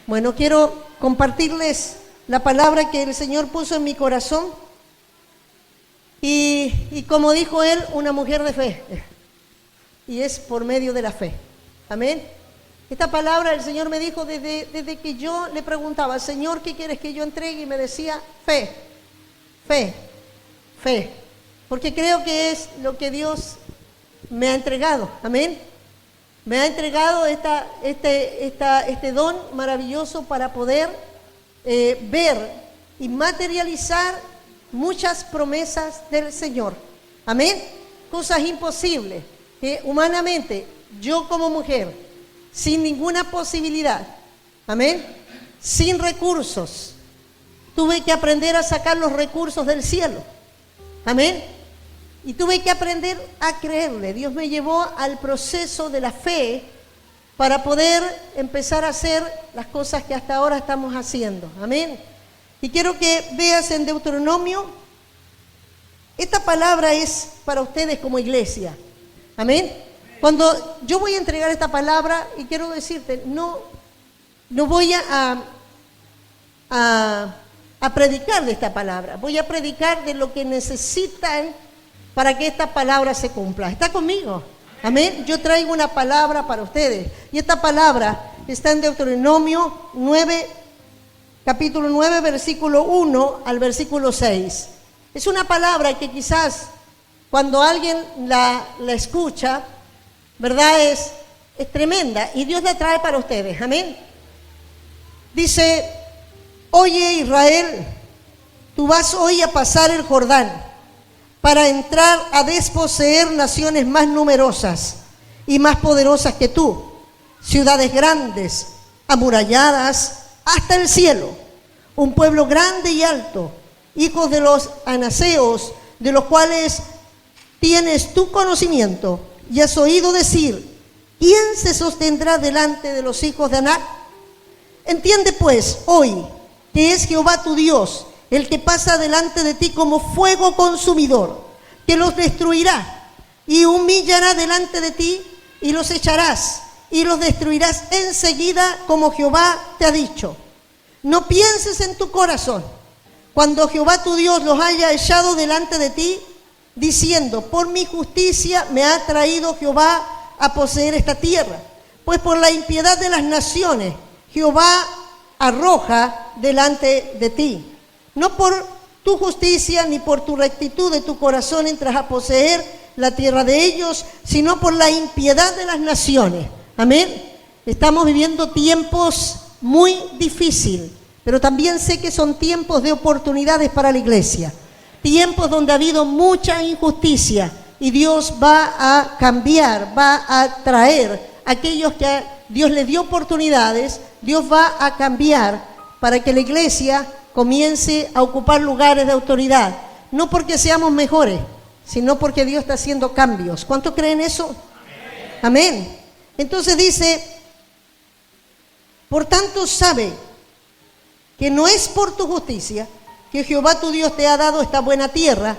Bueno, quiero compartirles la palabra que el Señor puso en mi corazón y como dijo él, una mujer de fe, y es por medio de la fe. Amén. Esta palabra el Señor me dijo desde que yo le preguntaba, Señor, ¿qué quieres que yo entregue? Y me decía, fe, fe, fe, porque creo que es lo que Dios me ha entregado. Amén. Me ha entregado este don maravilloso para poder ver y materializar muchas promesas del Señor. Amén. Cosas imposibles que humanamente, yo como mujer, sin ninguna posibilidad, amén, sin recursos, tuve que aprender a sacar los recursos del cielo. Amén. Y tuve que aprender a creerle. Dios me llevó al proceso de la fe para poder empezar a hacer las cosas que hasta ahora estamos haciendo. Amén. Y quiero que veas en Deuteronomio, esta palabra es para ustedes como iglesia. Amén. Cuando yo voy a entregar esta palabra, y quiero decirte, no voy a predicar de esta palabra. Voy a predicar de lo que necesitan para que esta palabra se cumpla. ¿Está conmigo? Amén. Yo traigo una palabra para ustedes. Y esta palabra está en Deuteronomio 9, capítulo 9, versículo 1 al versículo 6. Es una palabra que quizás cuando alguien la escucha, ¿verdad? Es tremenda. Y Dios la trae para ustedes. Amén. Dice, oye Israel, tú vas hoy a pasar el Jordán para entrar a desposeer naciones más numerosas y más poderosas que tú, ciudades grandes, amuralladas hasta el cielo, un pueblo grande y alto, hijos de los anaseos, de los cuales tienes tu conocimiento y has oído decir, ¿quién se sostendrá delante de los hijos de Anac? Entiende pues hoy que es Jehová tu Dios, el que pasa delante de ti como fuego consumidor, que los destruirá y humillará delante de ti y los echarás y los destruirás enseguida como Jehová te ha dicho. No pienses en tu corazón cuando Jehová tu Dios los haya echado delante de ti, diciendo, por mi justicia me ha traído Jehová a poseer esta tierra, pues por la impiedad de las naciones Jehová arroja delante de ti. No por tu justicia ni por tu rectitud de tu corazón entras a poseer la tierra de ellos, sino por la impiedad de las naciones. Amén. Estamos viviendo tiempos muy difíciles, pero también sé que son tiempos de oportunidades para la iglesia. Tiempos donde ha habido mucha injusticia y Dios va a cambiar, va a traer a aquellos que Dios les dio oportunidades. Dios va a cambiar para que la iglesia comience a ocupar lugares de autoridad, no porque seamos mejores, sino porque Dios está haciendo cambios. ¿Cuántos creen eso? Amén. Amén. Entonces dice, por tanto sabe que no es por tu justicia que Jehová tu Dios te ha dado esta buena tierra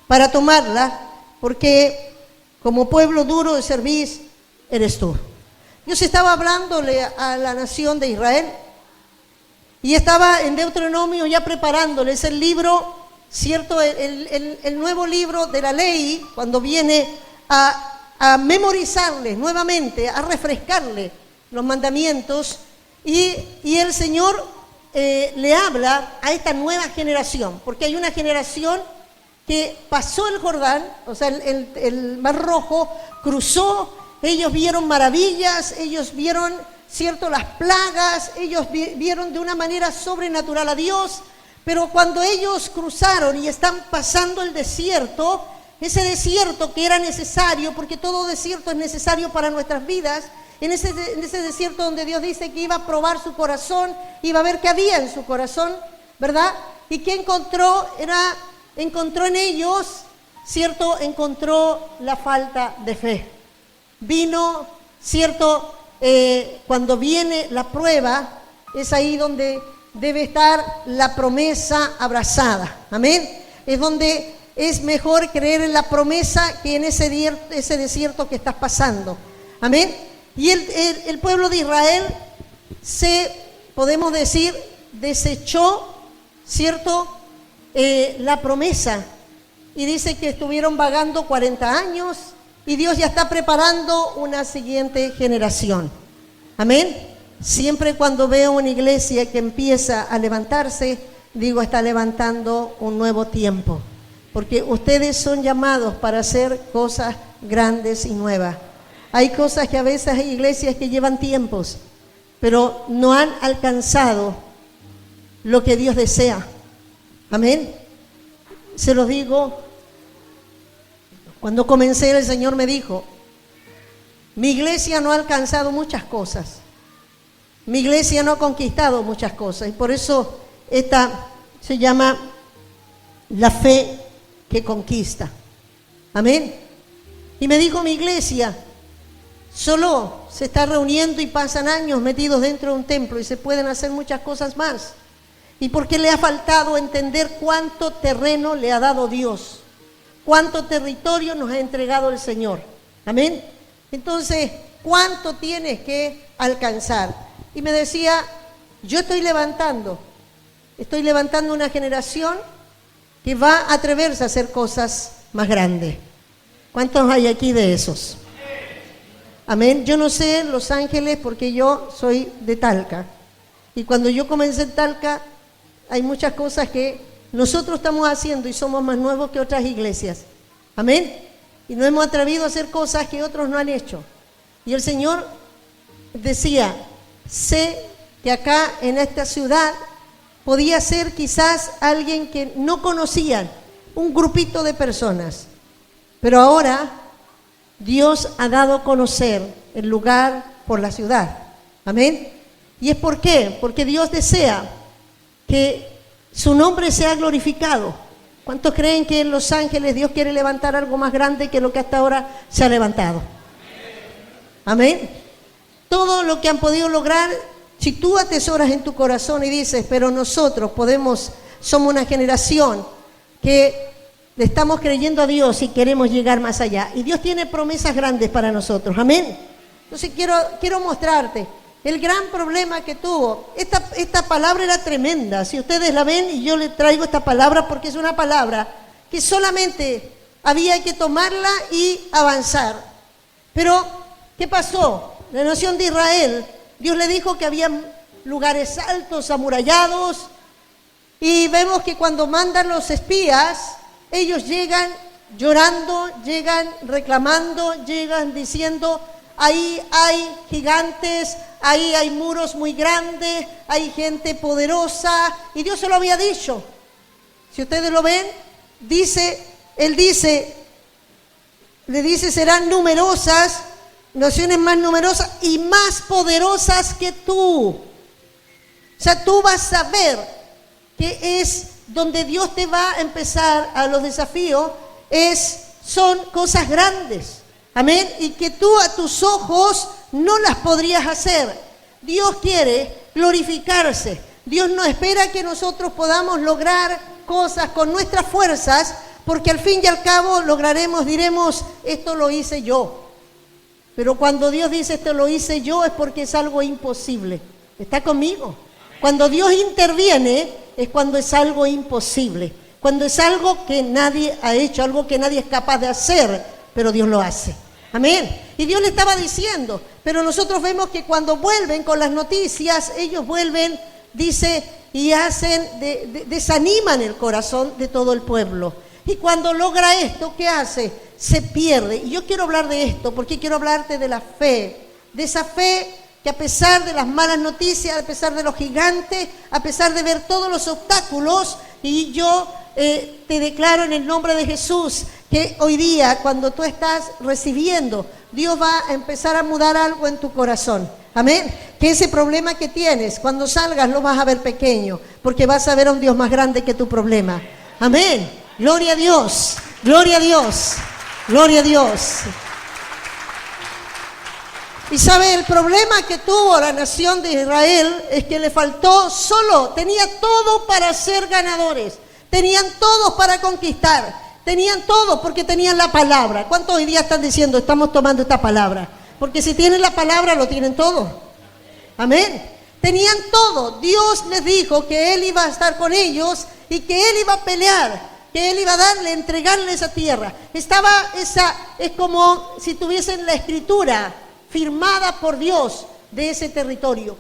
para tomarla, porque como pueblo duro de servir eres tú. Dios estaba hablándole a la nación de Israel. Y estaba en Deuteronomio ya preparándoles el libro, ¿cierto? El nuevo libro de la ley, cuando viene a memorizarles nuevamente, a refrescarles los mandamientos. Y el Señor le habla a esta nueva generación, porque hay una generación que pasó el Jordán, o sea, el Mar Rojo, cruzó, ellos vieron maravillas, ellos vieron, ¿cierto?, las plagas, ellos vieron de una manera sobrenatural a Dios, pero cuando ellos cruzaron y están pasando el desierto, ese desierto que era necesario, porque todo desierto es necesario para nuestras vidas, en ese desierto donde Dios dice que iba a probar su corazón, iba a ver qué había en su corazón, ¿verdad? Y que encontró en ellos, ¿cierto?, encontró la falta de fe. Vino, ¿cierto?, cuando viene la prueba, es ahí donde debe estar la promesa abrazada. Amén. Es donde es mejor creer en la promesa que en ese desierto que estás pasando. Amén. Y el pueblo de Israel se podemos decir, desechó, ¿cierto?, la promesa. Y dice que estuvieron vagando 40 años y Dios ya está preparando una siguiente generación. Amén. Siempre cuando veo una iglesia que empieza a levantarse, digo, está levantando un nuevo tiempo. Porque ustedes son llamados para hacer cosas grandes y nuevas. Hay cosas que a veces hay iglesias que llevan tiempos, pero no han alcanzado lo que Dios desea. Amén. Se los digo, cuando comencé el Señor me dijo, mi iglesia no ha alcanzado muchas cosas. Mi iglesia no ha conquistado muchas cosas. Y por eso esta se llama la fe que conquista. Amén. Y me dijo, mi iglesia solo se está reuniendo y pasan años metidos dentro de un templo y se pueden hacer muchas cosas más. Y porque le ha faltado entender cuánto terreno le ha dado Dios, cuánto territorio nos ha entregado el Señor. Amén. Entonces, ¿cuánto tienes que alcanzar? Y me decía, yo estoy levantando una generación que va a atreverse a hacer cosas más grandes. ¿Cuántos hay aquí de esos? Amén. Yo no sé Los Ángeles porque yo soy de Talca. Y cuando yo comencé en Talca, hay muchas cosas que nosotros estamos haciendo y somos más nuevos que otras iglesias. Amén. Y nos hemos atrevido a hacer cosas que otros no han hecho. Y el Señor decía, sé que acá en esta ciudad podía ser quizás alguien que no conocían, un grupito de personas. Pero ahora Dios ha dado a conocer el lugar por la ciudad. Amén. ¿Y es por qué? Porque Dios desea que su nombre sea glorificado. ¿Cuántos creen que en Los Ángeles Dios quiere levantar algo más grande que lo que hasta ahora se ha levantado? Amén. Todo lo que han podido lograr, si tú atesoras en tu corazón y dices, pero nosotros somos una generación que le estamos creyendo a Dios y queremos llegar más allá. Y Dios tiene promesas grandes para nosotros. Amén. Entonces quiero mostrarte el gran problema que tuvo. Esta palabra era tremenda. Si ustedes la ven, y yo les traigo esta palabra porque es una palabra que solamente había que tomarla y avanzar. Pero, ¿qué pasó? La nación de Israel, Dios le dijo que había lugares altos, amurallados, y vemos que cuando mandan los espías, ellos llegan llorando, llegan reclamando, llegan diciendo, ahí hay gigantes, ahí hay muros muy grandes, hay gente poderosa, y Dios se lo había dicho. Si ustedes lo ven, Él le dice, serán numerosas, naciones más numerosas y más poderosas que tú. O sea, tú vas a ver que es donde Dios te va a empezar a los desafíos, son cosas grandes. Amén. Y que tú a tus ojos no las podrías hacer. Dios quiere glorificarse. Dios no espera que nosotros podamos lograr cosas con nuestras fuerzas, porque al fin y al cabo diremos, esto lo hice yo. Pero cuando Dios dice esto lo hice yo, es porque es algo imposible. ¿Está conmigo? Cuando Dios interviene, es cuando es algo imposible. Cuando es algo que nadie ha hecho, algo que nadie es capaz de hacer, pero Dios lo hace. Amén. Y Dios le estaba diciendo, pero nosotros vemos que cuando vuelven con las noticias, ellos vuelven, dice, y desaniman el corazón de todo el pueblo. Y cuando logra esto, ¿qué hace? Se pierde. Y yo quiero hablar de esto, porque quiero hablarte de la fe, de esa fe que a pesar de las malas noticias, a pesar de los gigantes, a pesar de ver todos los obstáculos, y yo te declaro en el nombre de Jesús que hoy día, cuando tú estás recibiendo, Dios va a empezar a mudar algo en tu corazón. Amén. Que ese problema que tienes, cuando salgas lo vas a ver pequeño, porque vas a ver a un Dios más grande que tu problema. Amén. Gloria a Dios, gloria a Dios, gloria a Dios. Y sabe, el problema que tuvo la nación de Israel es que le faltó tenía todo para ser ganadores, tenían todo para conquistar, tenían todo porque tenían la palabra. ¿Cuántos hoy día están diciendo, estamos tomando esta palabra? Porque si tienen la palabra, lo tienen todo. Amén. Tenían todo. Dios les dijo que Él iba a estar con ellos y que Él iba a pelear, que Él iba a darle, entregarle esa tierra. Es como si tuviesen la escritura firmada por Dios de ese territorio.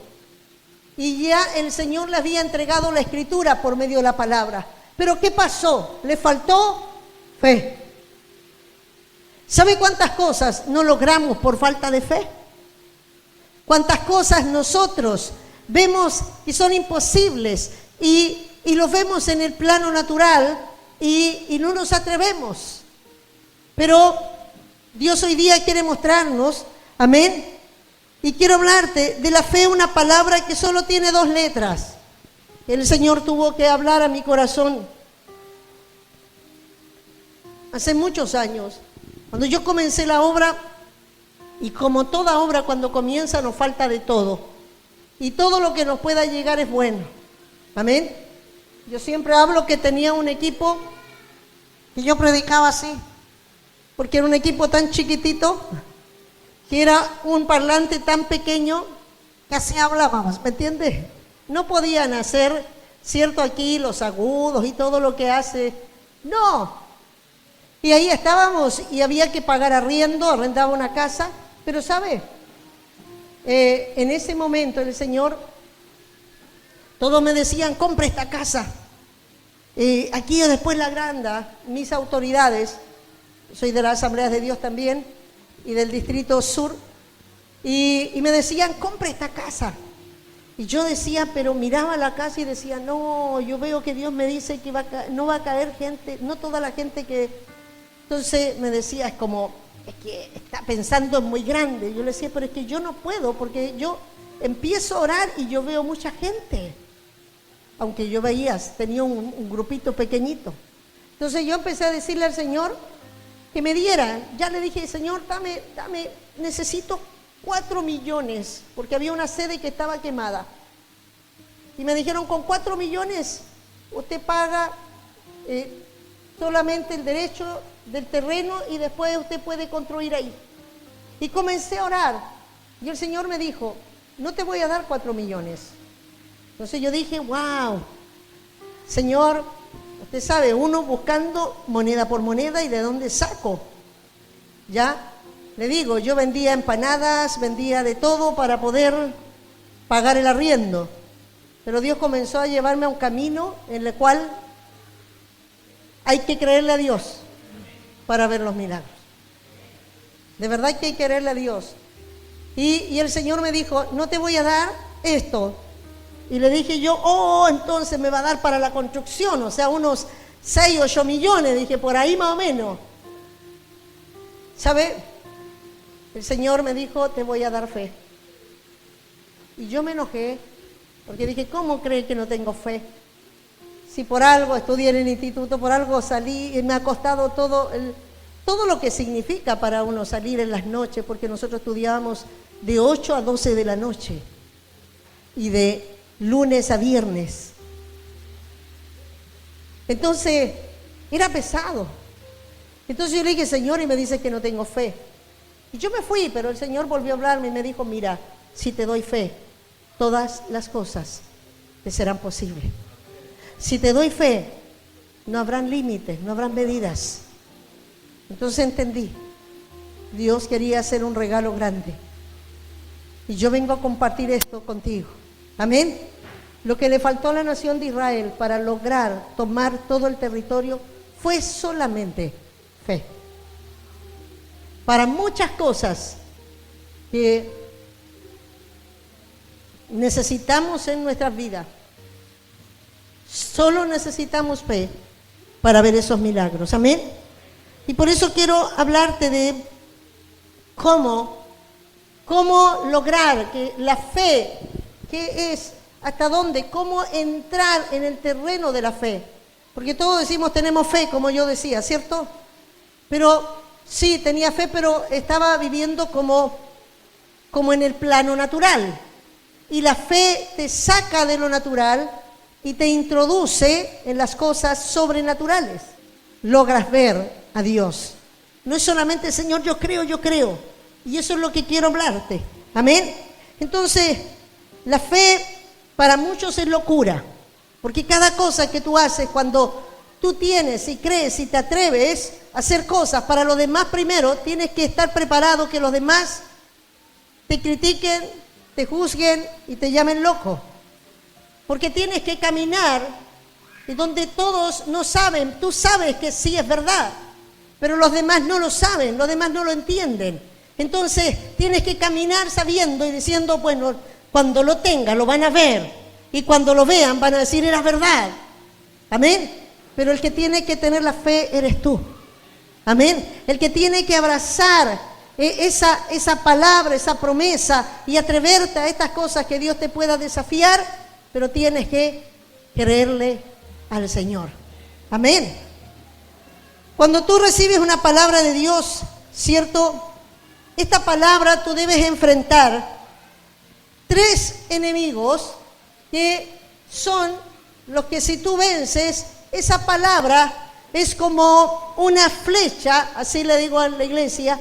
Y ya el Señor le había entregado la escritura por medio de la palabra. Pero ¿qué pasó? Le faltó fe. ¿Sabe cuántas cosas no logramos por falta de fe? ¿Cuántas cosas nosotros vemos que son imposibles y los vemos en el plano natural y no nos atrevemos? Pero Dios hoy día quiere mostrarnos, amén, y quiero hablarte de la fe, una palabra que solo tiene 2 letras. El Señor tuvo que hablar a mi corazón hace muchos años. Cuando yo comencé la obra, y como toda obra cuando comienza nos falta de todo, y todo lo que nos pueda llegar es bueno, amén. Yo siempre hablo que tenía un equipo y yo predicaba así, porque era un equipo tan chiquitito, que era un parlante tan pequeño, que así hablábamos, ¿me entiendes? No podían hacer, cierto, aquí los agudos y todo lo que hace, no. Y ahí estábamos y había que pagar arriendo, arrendaba una casa, pero ¿sabe? En ese momento el Señor, todos me decían, compra esta casa. Aquí después la agranda, mis autoridades, soy de la Asamblea de Dios también, y del Distrito Sur, y me decían, compra esta casa. Y yo decía, pero miraba la casa y decía, no, yo veo que Dios me dice que no va a caer gente, no toda la gente que... Entonces me decía, es que está pensando en muy grande. Yo le decía, pero es que yo no puedo, porque yo empiezo a orar y yo veo mucha gente. Aunque yo tenía un grupito pequeñito. Entonces yo empecé a decirle al Señor que me diera. Ya le dije, Señor, dame, necesito 4 millones, porque había una sede que estaba quemada. Y me dijeron, con 4 millones usted paga solamente el derecho del terreno y después usted puede construir ahí. Y comencé a orar y el Señor me dijo, no te voy a dar 4 millones. Entonces yo dije, wow, Señor, usted sabe, uno buscando moneda por moneda y de dónde saco. Ya, le digo, yo vendía empanadas, vendía de todo para poder pagar el arriendo. Pero Dios comenzó a llevarme a un camino en el cual hay que creerle a Dios para ver los milagros. De verdad que hay que creerle a Dios. Y el Señor me dijo, no te voy a dar esto. Y le dije yo, entonces me va a dar para la construcción, o sea, unos 6, 8 millones, dije, por ahí más o menos. ¿Sabe? El Señor me dijo, te voy a dar fe. Y yo me enojé, porque dije, ¿cómo cree que no tengo fe? Si por algo estudié en el instituto, por algo salí, y me ha costado todo lo que significa para uno salir en las noches, porque nosotros estudiábamos de 8 a 12 de la noche, y de lunes a viernes. Entonces, era pesado. Entonces yo le dije, Señor, y me dice que no tengo fe. Y yo me fui, pero el Señor volvió a hablarme y me dijo, mira, si te doy fe, todas las cosas te serán posibles. Si te doy fe, no habrán límites, no habrán medidas. Entonces entendí, Dios quería hacer un regalo grande. Y yo vengo a compartir esto contigo. Amén. Lo que le faltó a la nación de Israel para lograr tomar todo el territorio fue solamente fe. Para muchas cosas que necesitamos en nuestras vidas, solo necesitamos fe para ver esos milagros. Amén. Y por eso quiero hablarte de cómo lograr que la fe, qué es, hasta dónde, cómo entrar en el terreno de la fe. Porque todos decimos tenemos fe, como yo decía, ¿cierto? Pero sí, tenía fe, pero estaba viviendo como en el plano natural. Y la fe te saca de lo natural y te introduce en las cosas sobrenaturales. Logras ver a Dios. No es solamente, Señor, yo creo. Y eso es lo que quiero hablarte. Amén. Entonces, la fe para muchos es locura, porque cada cosa que tú haces, cuando tú tienes y crees y te atreves a hacer cosas para los demás primero, tienes que estar preparado que los demás te critiquen, te juzguen y te llamen loco. Porque tienes que caminar y donde todos no saben, tú sabes que sí es verdad, pero los demás no lo saben, los demás no lo entienden. Entonces tienes que caminar sabiendo y diciendo, bueno, cuando lo tenga lo van a ver y cuando lo vean van a decir, era verdad. Amén. Pero el que tiene que tener la fe eres tú. Amén. El que tiene que abrazar esa palabra, esa promesa y atreverte a estas cosas que Dios te pueda desafiar, pero tienes que creerle al Señor. Amén. Cuando tú recibes una palabra de Dios, ¿cierto? Esta palabra tú debes enfrentar 3 enemigos que son los que si tú vences, esa palabra es como una flecha, así le digo a la iglesia,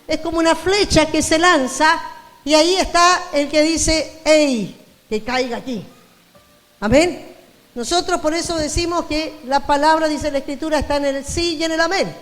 es como una flecha que se lanza y ahí está el que dice, ¡ey! Que caiga aquí. Amén. Nosotros por eso decimos que la palabra, dice la Escritura, está en el sí y en el amén.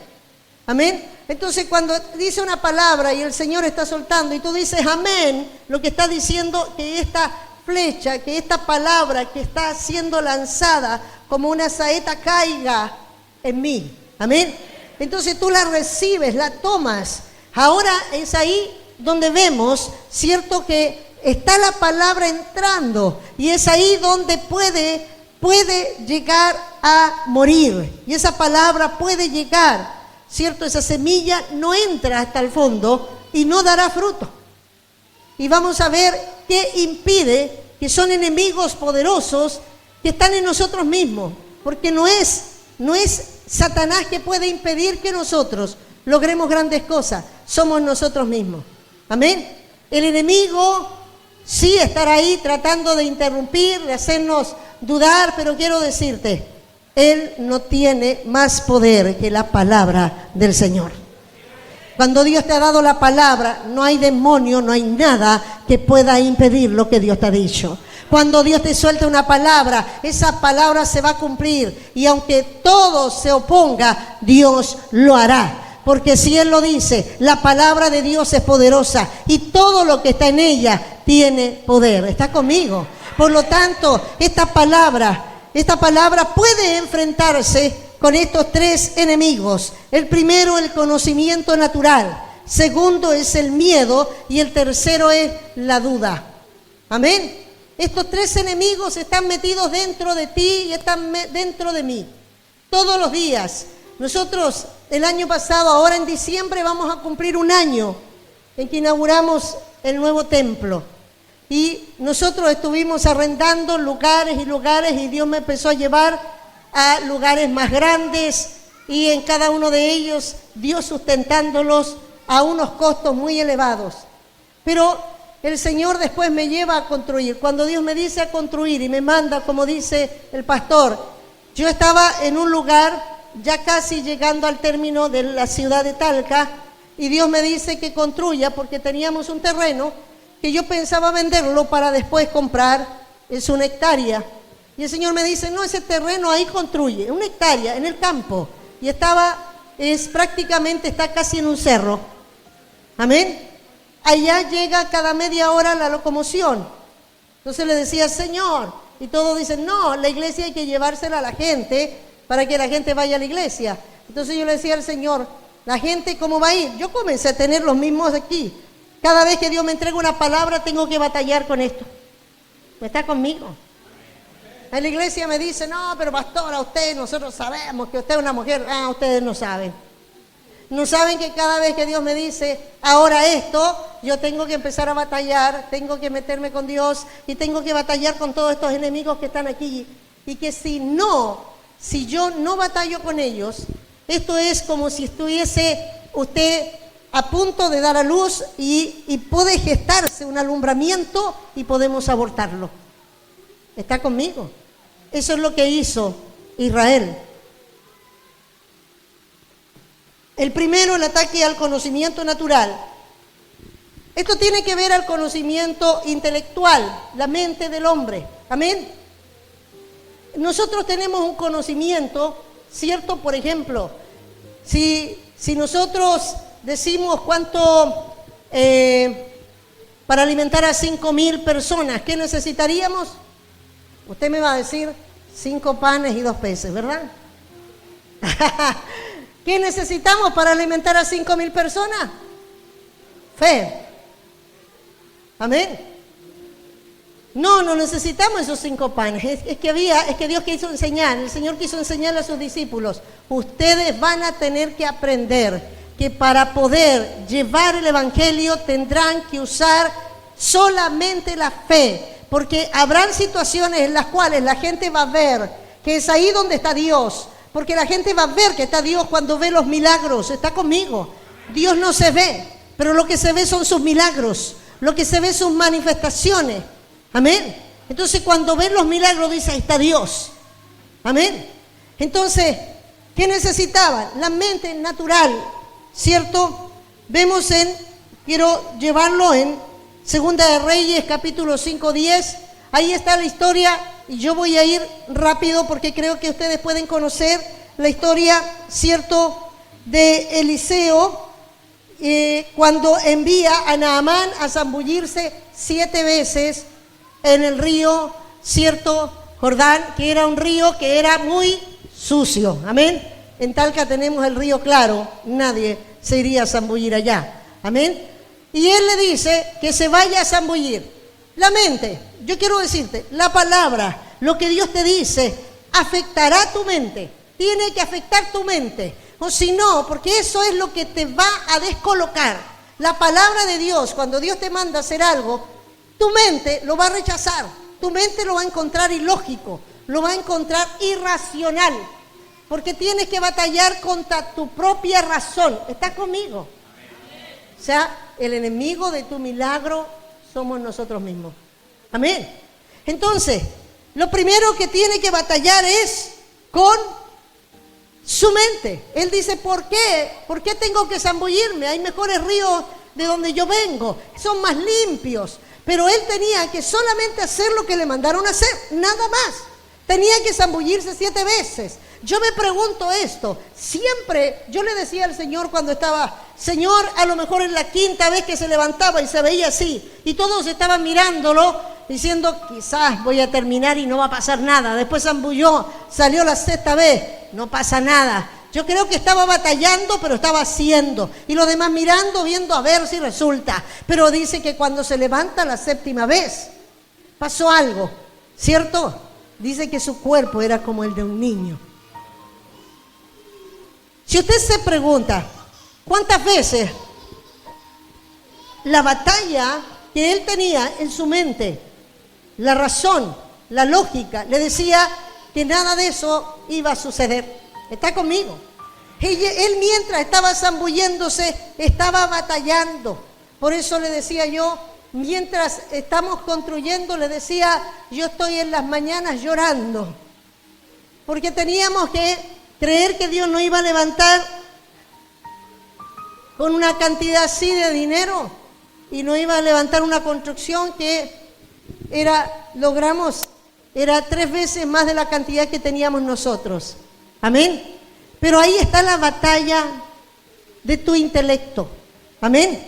Amén. Entonces cuando dice una palabra y el Señor está soltando y tú dices amén, lo que está diciendo que esta flecha, que esta palabra que está siendo lanzada como una saeta caiga en mí. Amén. Entonces tú la recibes, la tomas. Ahora es ahí donde vemos, cierto, que está la palabra entrando y es ahí donde puede llegar a morir. Y esa palabra puede llegar, cierto, esa semilla no entra hasta el fondo y no dará fruto. Y vamos a ver qué impide, que son enemigos poderosos que están en nosotros mismos, porque no es Satanás que puede impedir que nosotros logremos grandes cosas, somos nosotros mismos. Amén. El enemigo sí estará ahí tratando de interrumpir, de hacernos dudar, pero quiero decirte, él no tiene más poder que la palabra del Señor. Cuando Dios te ha dado la palabra, no hay demonio, no hay nada que pueda impedir lo que Dios te ha dicho. Cuando Dios te suelta una palabra, esa palabra se va a cumplir. Y aunque todo se oponga, Dios lo hará. Porque si Él lo dice, la palabra de Dios es poderosa y todo lo que está en ella tiene poder. ¿Está conmigo? Por lo tanto, esta palabra puede enfrentarse con estos 3 enemigos. El primero, el conocimiento natural. Segundo es el miedo y el tercero es la duda. Amén. Estos 3 enemigos están metidos dentro de ti y están dentro de mí. Todos los días. Nosotros el año pasado, ahora en diciembre, vamos a cumplir un año en que inauguramos el nuevo templo. Y nosotros estuvimos arrendando lugares y lugares y Dios me empezó a llevar a lugares más grandes y en cada uno de ellos Dios sustentándolos a unos costos muy elevados. Pero el Señor después me lleva a construir. Cuando Dios me dice a construir y me manda, como dice el pastor, yo estaba en un lugar ya casi llegando al término de la ciudad de Talca y Dios me dice que construya porque teníamos un terreno que yo pensaba venderlo para después comprar, es 1 hectárea. Y el Señor me dice, no, ese terreno ahí construye, 1 hectárea en el campo. Y prácticamente está casi en un cerro. Amén. Allá llega cada media hora la locomoción. Entonces le decía, Señor, y todos dicen, no, la iglesia hay que llevársela a la gente para que la gente vaya a la iglesia. Entonces yo le decía al Señor, ¿la gente cómo va a ir? Yo comencé a tener los mismos aquí. Cada vez que Dios me entrega una palabra, tengo que batallar con esto. ¿Está conmigo? En la iglesia me dice, no, pero pastora, nosotros sabemos que usted es una mujer. Ustedes no saben. No saben que cada vez que Dios me dice, ahora esto, yo tengo que empezar a batallar, tengo que meterme con Dios y tengo que batallar con todos estos enemigos que están aquí. Y que si yo no batallo con ellos, esto es como si estuviese usted a punto de dar a luz y puede gestarse un alumbramiento y podemos abortarlo. ¿Está conmigo? Eso es lo que hizo Israel. El primero, el ataque al conocimiento natural. Esto tiene que ver al conocimiento intelectual, la mente del hombre. Amén. Nosotros tenemos un conocimiento, ¿cierto? Por ejemplo, si nosotros decimos cuánto para alimentar a 5,000 personas, ¿qué necesitaríamos? Usted me va a decir 5 panes y 2 peces, ¿verdad? ¿Qué necesitamos para alimentar a 5,000 personas? Fe. Amén. No necesitamos esos 5 panes. Es que Dios quiso enseñar, el Señor quiso enseñarle a sus discípulos. Ustedes van a tener que aprender que para poder llevar el evangelio tendrán que usar solamente la fe. Porque habrán situaciones en las cuales la gente va a ver que es ahí donde está Dios. Porque la gente va a ver que está Dios cuando ve los milagros. Está conmigo. Dios no se ve, pero lo que se ve son sus milagros. Lo que se ve son sus manifestaciones. Amén. Entonces cuando ven los milagros dice, ahí está Dios. Amén. Entonces, ¿qué necesitaban? La mente natural, ¿cierto? Vemos quiero llevarlo en Segunda de Reyes, capítulo 5:10. Ahí está la historia y yo voy a ir rápido porque creo que ustedes pueden conocer la historia, ¿cierto? De Eliseo cuando envía a Naamán a zambullirse 7 veces en el río, ¿cierto? Jordán, que era un río que era muy sucio. Amén. En Talca tenemos el río Claro, nadie se iría a zambullir allá. Amén. Y él le dice que se vaya a zambullir. La mente, yo quiero decirte, la palabra, lo que Dios te dice, afectará tu mente. Tiene que afectar tu mente. O si no, porque eso es lo que te va a descolocar. La palabra de Dios, cuando Dios te manda a hacer algo, tu mente lo va a rechazar. Tu mente lo va a encontrar ilógico, lo va a encontrar irracional. Porque tienes que batallar contra tu propia razón. ¿Estás conmigo? O sea, el enemigo de tu milagro somos nosotros mismos. Amén. Entonces, lo primero que tiene que batallar es con su mente. Él dice, ¿por qué? ¿Por qué tengo que zambullirme? Hay mejores ríos de donde yo vengo. Son más limpios. Pero él tenía que solamente hacer lo que le mandaron a hacer. Nada más. Tenía que zambullirse 7 veces. Yo me pregunto esto, siempre, yo le decía al Señor cuando estaba, Señor, a lo mejor en la 5ª vez que se levantaba y se veía así, y todos estaban mirándolo, diciendo, quizás voy a terminar y no va a pasar nada. Después zambulló, salió la 6ª vez, no pasa nada. Yo creo que estaba batallando, pero estaba haciendo, y los demás mirando, viendo a ver si resulta. Pero dice que cuando se levanta la 7ª vez, pasó algo, ¿cierto? Dice que su cuerpo era como el de un niño. Si usted se pregunta, ¿cuántas veces la batalla que él tenía en su mente, la razón, la lógica, le decía que nada de eso iba a suceder? ¿Está conmigo? Él mientras estaba zambulléndose, estaba batallando. Por eso le decía yo, mientras estamos construyendo, le decía, yo estoy en las mañanas llorando. Porque teníamos que creer que Dios nos iba a levantar con una cantidad así de dinero y nos iba a levantar una construcción que logramos 3 veces más de la cantidad que teníamos nosotros. Amén. Pero ahí está la batalla de tu intelecto. Amén.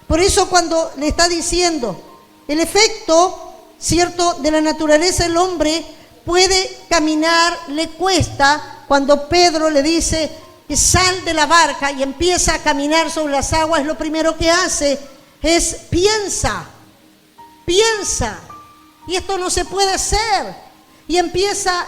Por eso cuando le está diciendo el efecto, ¿cierto?, de la naturaleza del hombre puede caminar, le cuesta. Cuando Pedro le dice que sal de la barca y empieza a caminar sobre las aguas, lo primero que hace es piensa. Y esto no se puede hacer. Y empieza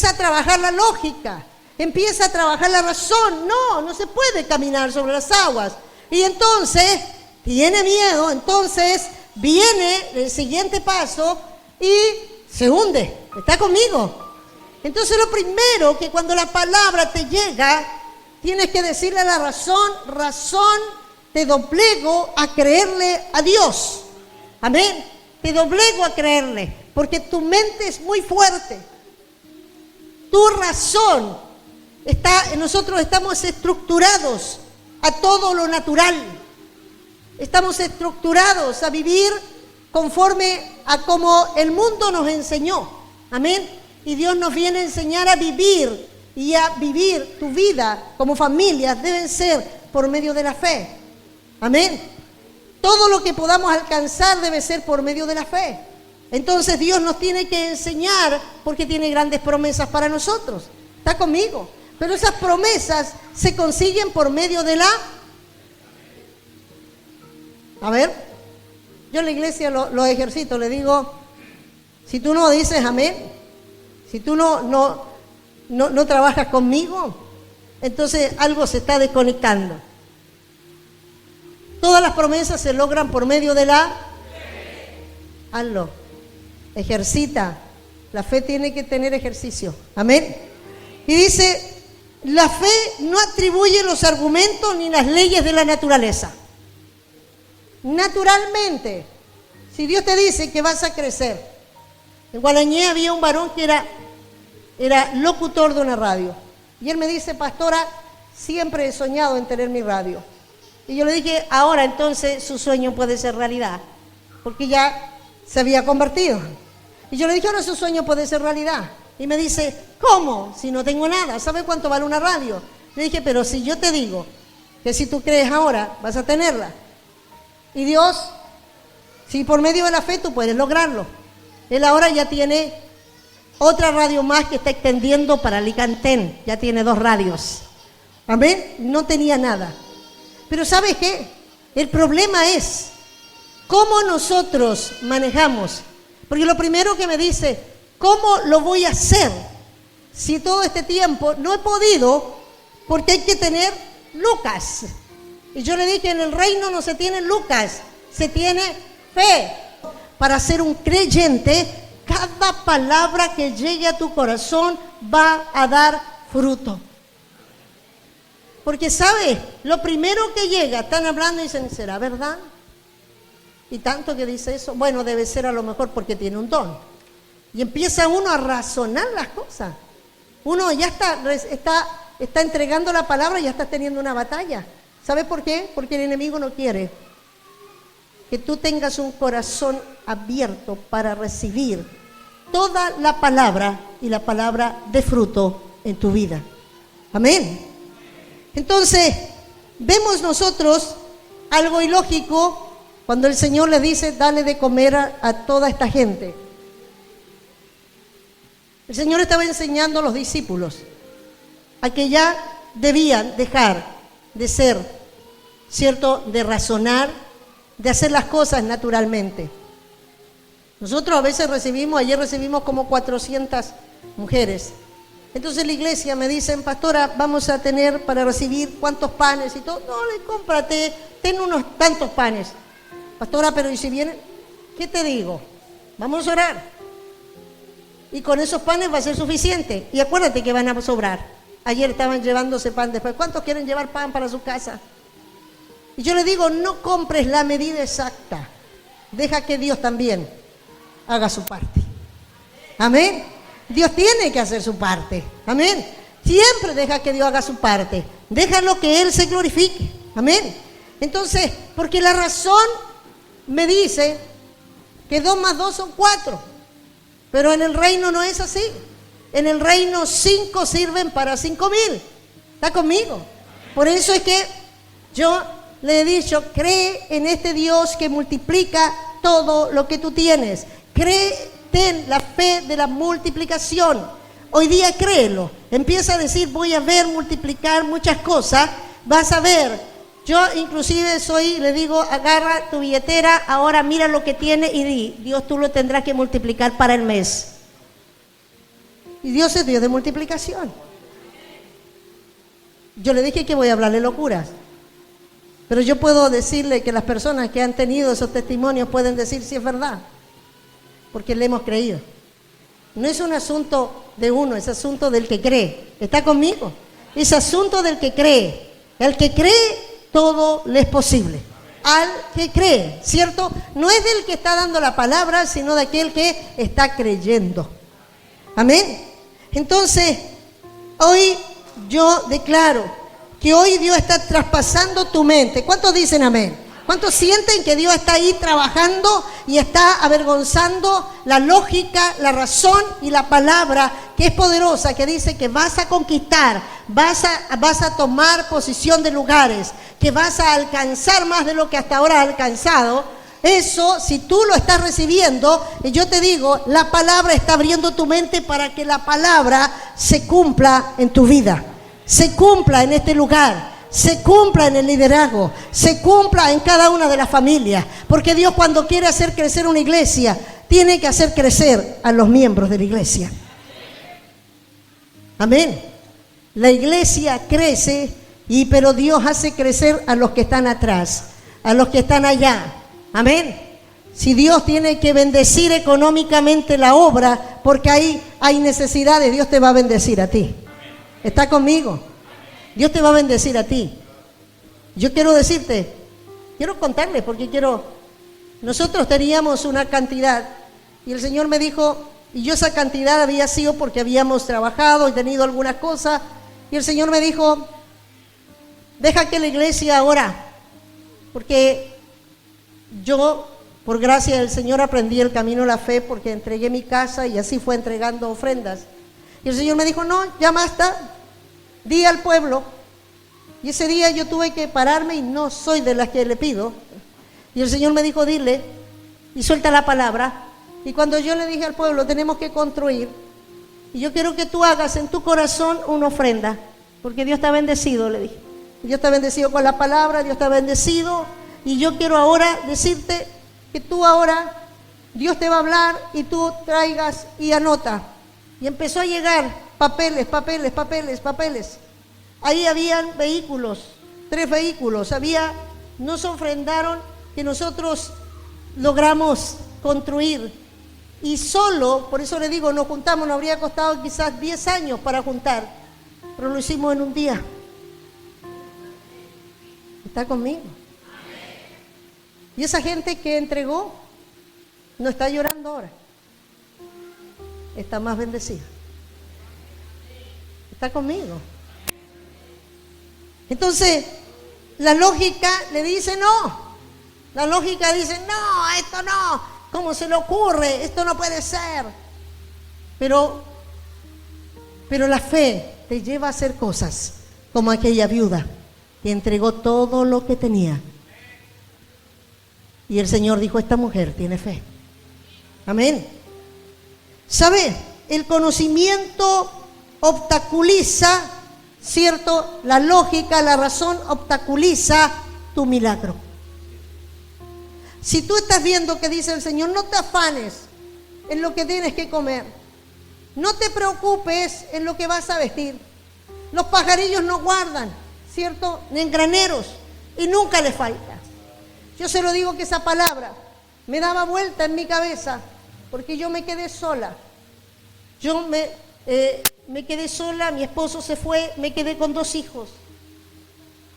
a trabajar la lógica, empieza a trabajar la razón. No se puede caminar sobre las aguas. Y entonces tiene miedo, entonces viene el siguiente paso y se hunde. ¿Está conmigo? Entonces lo primero que cuando la palabra te llega, tienes que decirle a la razón, te doblego a creerle a Dios. Amén. Te doblego a creerle, porque tu mente es muy fuerte. Tu razón nosotros estamos estructurados a todo lo natural. Estamos estructurados a vivir conforme a como el mundo nos enseñó. Amén. Y Dios nos viene a enseñar a vivir, y a vivir tu vida como familia deben ser por medio de la fe. Amén. Todo lo que podamos alcanzar debe ser por medio de la fe. Entonces Dios nos tiene que enseñar porque tiene grandes promesas para nosotros. ¿Está conmigo? Pero esas promesas se consiguen por medio de la... A ver, yo en la iglesia los ejercito, le digo, si tú no dices amén, si tú no trabajas conmigo, entonces algo se está desconectando. Todas las promesas se logran por medio de la... Hazlo, ejercita. La fe tiene que tener ejercicio. Amén. Y dice, la fe no atribuye los argumentos ni las leyes de la naturaleza. Naturalmente, si Dios te dice que vas a crecer. En Gualañé había un varón que era locutor de una radio. Y él me dice, pastora, siempre he soñado en tener mi radio. Y yo le dije, ahora entonces su sueño puede ser realidad, porque ya se había convertido. Y yo le dije, ahora su sueño puede ser realidad. Y me dice, ¿cómo? Si no tengo nada, ¿sabe cuánto vale una radio? Le dije, pero si yo te digo que si tú crees ahora, vas a tenerla. Y Dios, si por medio de la fe tú puedes lograrlo. Él ahora ya tiene otra radio más que está extendiendo para Alicantén. Ya tiene 2 radios. Amén. No tenía nada. Pero ¿sabes qué? El problema es cómo nosotros manejamos. Porque lo primero que me dice, ¿cómo lo voy a hacer? Si todo este tiempo no he podido, porque hay que tener lucas. Y yo le dije, en el reino no se tiene lucas, se tiene fe. Para ser un creyente, cada palabra que llegue a tu corazón va a dar fruto. Porque, ¿sabes? Lo primero que llega, están hablando y dicen, ¿será verdad? Y tanto que dice eso, bueno, debe ser a lo mejor porque tiene un don. Y empieza uno a razonar las cosas. Uno ya está entregando la palabra y ya está teniendo una batalla. ¿Sabes por qué? Porque el enemigo no quiere que tú tengas un corazón abierto para recibir toda la palabra y la palabra de fruto en tu vida. Amén. Entonces, vemos nosotros algo ilógico cuando el Señor le dice, dale de comer a toda esta gente. El Señor estaba enseñando a los discípulos a que ya debían dejar de ser, ¿cierto?, de razonar, de hacer las cosas naturalmente. Nosotros a veces ayer recibimos como 400 mujeres. Entonces la iglesia me dicen, pastora, vamos a tener para recibir cuántos panes y todo. No, cómprate, ten unos tantos panes. Pastora, pero ¿y si vienen? ¿Qué te digo? Vamos a orar. Y con esos panes va a ser suficiente. Y acuérdate que van a sobrar. Ayer estaban llevándose pan después. ¿Cuántos quieren llevar pan para su casa? Y yo le digo, no compres la medida exacta. Deja que Dios también haga su parte. Amén. Dios tiene que hacer su parte. Amén. Siempre deja que Dios haga su parte. Déjalo que Él se glorifique. Amén. Entonces, porque la razón me dice que 2 más 2 son 4. Pero en el reino no es así. En el reino 5 sirven para 5,000. ¿Está conmigo? Por eso es que yo le he dicho, cree en este Dios que multiplica todo lo que tú tienes. Ten la fe de la multiplicación. Hoy día créelo. Empieza a decir, voy a ver multiplicar muchas cosas. Vas a ver. Yo inclusive le digo, agarra tu billetera, ahora mira lo que tiene y di, Dios, tú lo tendrás que multiplicar para el mes. Y Dios es Dios de multiplicación. Yo le dije que voy a hablarle locuras. Pero yo puedo decirle que las personas que han tenido esos testimonios pueden decir si es verdad. Porque le hemos creído. No es un asunto de uno, es asunto del que cree. ¿Está conmigo? Es asunto del que cree. El que cree, todo le es posible. Al que cree, ¿cierto? No es del que está dando la palabra, sino de aquel que está creyendo. Amén. Entonces, hoy yo declaro que hoy Dios está traspasando tu mente. ¿Cuántos dicen amén? ¿Cuántos sienten que Dios está ahí trabajando y está avergonzando la lógica, la razón y la palabra que es poderosa, que dice que vas a conquistar, vas a tomar posición de lugares, que vas a alcanzar más de lo que hasta ahora has alcanzado? Eso, si tú lo estás recibiendo, yo te digo, la palabra está abriendo tu mente para que la palabra se cumpla en tu vida, se cumpla en este lugar, se cumpla en el liderazgo, se cumpla en cada una de las familias. Porque Dios, cuando quiere hacer crecer una iglesia, tiene que hacer crecer a los miembros de la iglesia. Amén. La iglesia crece, pero Dios hace crecer a los que están atrás, a los que están allá. Amén. Si Dios tiene que bendecir económicamente la obra, porque ahí hay necesidades, Dios te va a bendecir a ti. ¿Está conmigo? Dios te va a bendecir a ti. Yo quiero decirte, quiero contarles, porque nosotros teníamos una cantidad, y el Señor me dijo, y yo esa cantidad había sido porque habíamos trabajado y tenido algunas cosas, y el Señor me dijo, deja que la iglesia ahora, porque yo, por gracia del Señor, aprendí el camino de la fe, porque entregué mi casa y así fue entregando ofrendas. Y el Señor me dijo, no, ya basta, di al pueblo. Y ese día yo tuve que pararme, y no soy de las que le pido. Y el Señor me dijo, dile, y suelta la palabra. Y cuando yo le dije al pueblo, tenemos que construir, y yo quiero que tú hagas en tu corazón una ofrenda, porque Dios está bendecido, le dije. Dios está bendecido con la palabra, Dios está bendecido. Y yo quiero ahora decirte que tú ahora, Dios te va a hablar y tú traigas y anota. Y empezó a llegar papeles. Ahí habían vehículos, 3 vehículos. Nos ofrendaron que nosotros logramos construir. Y solo, por eso le digo, nos juntamos, nos habría costado quizás 10 años para juntar, pero lo hicimos en un día. ¿Está conmigo? Y esa gente que entregó no está llorando ahora, está más bendecida. ¿Está conmigo? Entonces, la lógica le dice no. La lógica dice, no, esto no. ¿Cómo se le ocurre? Esto no puede ser. Pero la fe te lleva a hacer cosas como aquella viuda que entregó todo lo que tenía. Y el Señor dijo, esta mujer tiene fe. Amén. ¿Sabe? El conocimiento obstaculiza, ¿cierto? La lógica, la razón obstaculiza tu milagro. Si tú estás viendo que dice el Señor, no te afanes en lo que tienes que comer, no te preocupes en lo que vas a vestir. Los pajarillos no guardan, ¿cierto? En graneros, y nunca les falta. Yo se lo digo que esa palabra me daba vuelta en mi cabeza, porque yo me quedé sola. Yo me quedé sola, mi esposo se fue, me quedé con 2 hijos.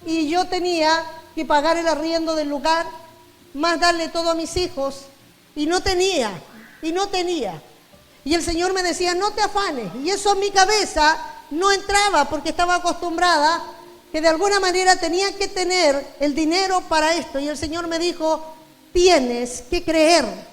Y yo tenía que pagar el arriendo del lugar, más darle todo a mis hijos, y no tenía. Y el Señor me decía, no te afanes. Y eso en mi cabeza no entraba, porque estaba acostumbrada que de alguna manera tenía que tener el dinero para esto. Y el Señor me dijo, tienes que creer.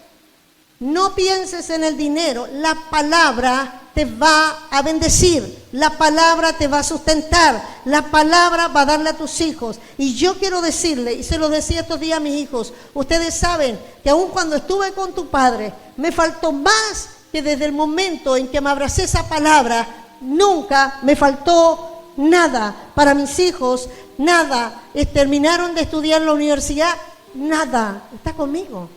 No pienses en el dinero, la palabra te va a bendecir, la palabra te va a sustentar, la palabra va a darle a tus hijos. Y yo quiero decirle, y se lo decía estos días a mis hijos, ustedes saben que aun cuando estuve con tu padre, me faltó más que desde el momento en que me abracé esa palabra, nunca me faltó nada para mis hijos, nada. Terminaron de estudiar en la universidad, nada. ¿Está conmigo?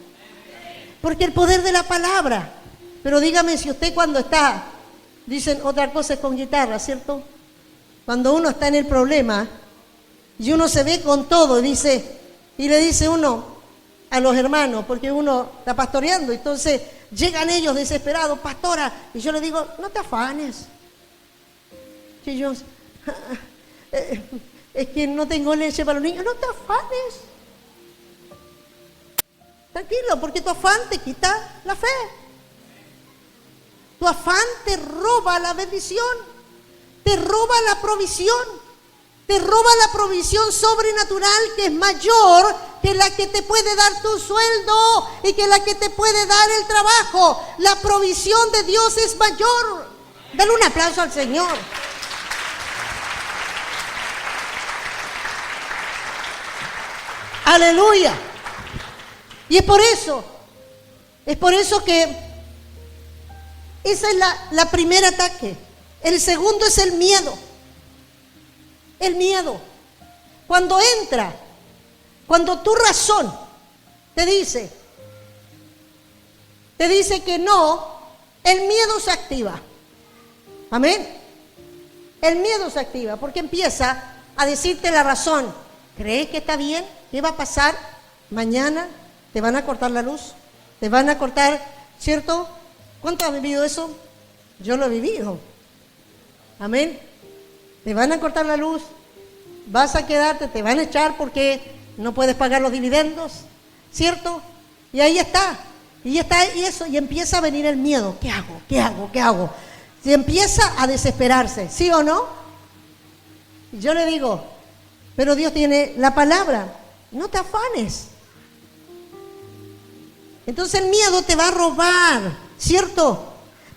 Porque el poder de la palabra. Pero dígame si usted cuando está, dicen otra cosa es con guitarra, ¿cierto? Cuando uno está en el problema y uno se ve con todo y le dice uno a los hermanos, porque uno está pastoreando, entonces llegan ellos desesperados, pastora, y yo le digo, no te afanes. Y ellos, es que no tengo leche para los niños, no te afanes. Tranquilo, porque tu afán te quita la fe. Tu afán te roba la bendición, te roba la provisión, te roba la provisión sobrenatural que es mayor que la que te puede dar tu sueldo y que la que te puede dar el trabajo. La provisión de Dios es mayor. Dale un aplauso al Señor. Aleluya. Y es por eso que esa es la primer ataque. El segundo es el miedo. El miedo. Cuando entra, cuando tu razón te dice que no, el miedo se activa. Amén. El miedo se activa porque empieza a decirte la razón. ¿Crees que está bien? ¿Qué va a pasar mañana? ¿Te van a cortar la luz? ¿Te van a cortar, cierto? ¿Cuánto has vivido eso? Yo lo he vivido. Amén. Te van a cortar la luz, vas a quedarte, te van a echar porque no puedes pagar los dividendos, ¿cierto? Y ahí está. Y está y eso, y empieza a venir el miedo. ¿Qué hago? ¿Qué hago? ¿Qué hago? Y empieza a desesperarse, ¿sí o no? Y yo le digo, pero Dios tiene la palabra, no te afanes. Entonces el miedo te va a robar, ¿cierto?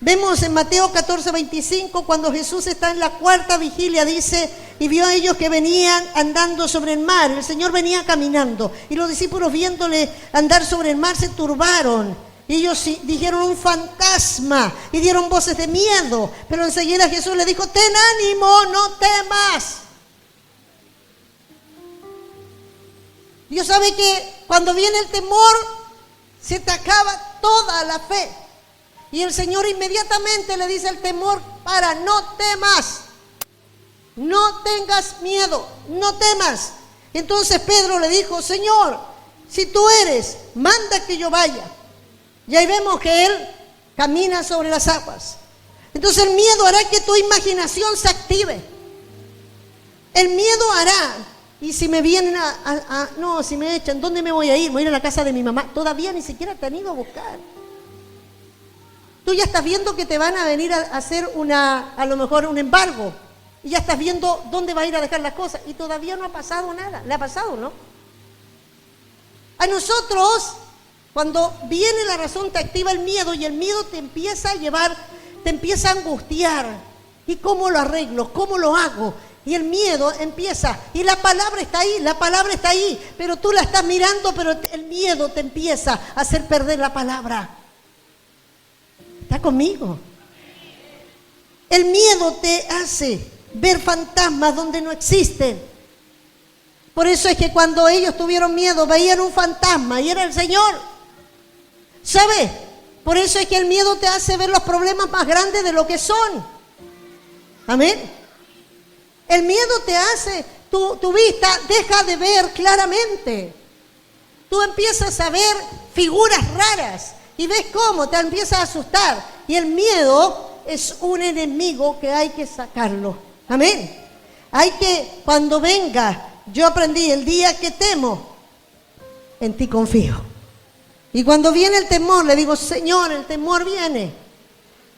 Vemos en Mateo 14:25, cuando Jesús está en la cuarta vigilia, dice, y vio a ellos que venían andando sobre el mar. El Señor venía caminando, y los discípulos viéndole andar sobre el mar se turbaron. Y ellos dijeron un fantasma, y dieron voces de miedo. Pero enseguida Jesús le dijo, ten ánimo, no temas. Dios sabe que cuando viene el temor, se te acaba toda la fe. Y el Señor inmediatamente le dice al temor, para, no temas, no tengas miedo, no temas. Entonces Pedro le dijo, Señor, si tú eres, manda que yo vaya. Y ahí vemos que él camina sobre las aguas. Entonces el miedo hará que tu imaginación se active. El miedo hará, y si me vienen no, si me echan, ¿dónde me voy a ir? Voy a ir a la casa de mi mamá. Todavía ni siquiera te han ido a buscar. Tú ya estás viendo que te van a venir a hacer a lo mejor un embargo. Y ya estás viendo dónde va a ir a dejar las cosas. Y todavía no ha pasado nada. ¿Le ha pasado, no? A nosotros, cuando viene la razón, te activa el miedo. Y el miedo te empieza a llevar, te empieza a angustiar. ¿Y cómo lo arreglo? ¿Cómo lo hago? Y el miedo empieza. Y la palabra está ahí, la palabra está ahí. Pero tú la estás mirando, pero el miedo te empieza a hacer perder la palabra. ¿Está conmigo? El miedo te hace ver fantasmas donde no existen. Por eso es que cuando ellos tuvieron miedo, veían un fantasma y era el Señor. ¿Sabe? Por eso es que el miedo te hace ver los problemas más grandes de lo que son. Amén. El miedo te hace, tu vista deja de ver claramente. Tú empiezas a ver figuras raras. Y ves cómo te empieza a asustar. Y el miedo es un enemigo que hay que sacarlo. Amén. Hay que, cuando venga, yo aprendí, el día que temo, en ti confío. Y cuando viene el temor, le digo, Señor, el temor viene.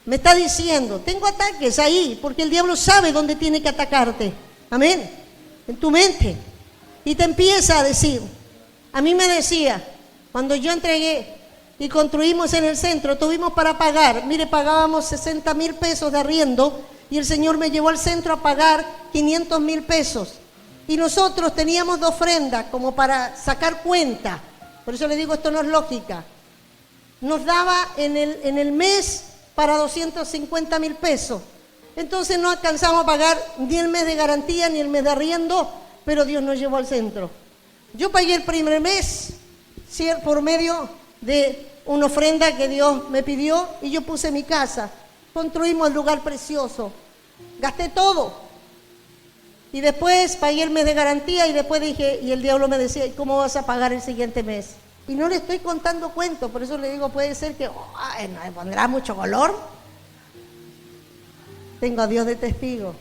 Me está diciendo, tengo ataques ahí, porque el diablo sabe dónde tiene que atacarte. Amén. En tu mente. Y te empieza a decir, a mí me decía, cuando yo entregué y construimos en el centro, tuvimos para pagar, mire, pagábamos 60,000 pesos de arriendo y el Señor me llevó al centro a pagar 500,000 pesos. Y nosotros teníamos de ofrenda como para sacar cuenta. Por eso le digo, esto no es lógica. Nos daba en el mes para 250,000 pesos. Entonces no alcanzamos a pagar ni el mes de garantía ni el mes de arriendo, pero Dios nos llevó al centro. Yo pagué el primer mes por medio de una ofrenda que Dios me pidió y yo puse mi casa. Construimos el lugar precioso. Gasté todo. Y después pagué el mes de garantía y después dije, y el diablo me decía, ¿cómo vas a pagar el siguiente mes? Y no le estoy contando cuentos, por eso le digo, puede ser que no me pondrá mucho color. Tengo a Dios de testigo.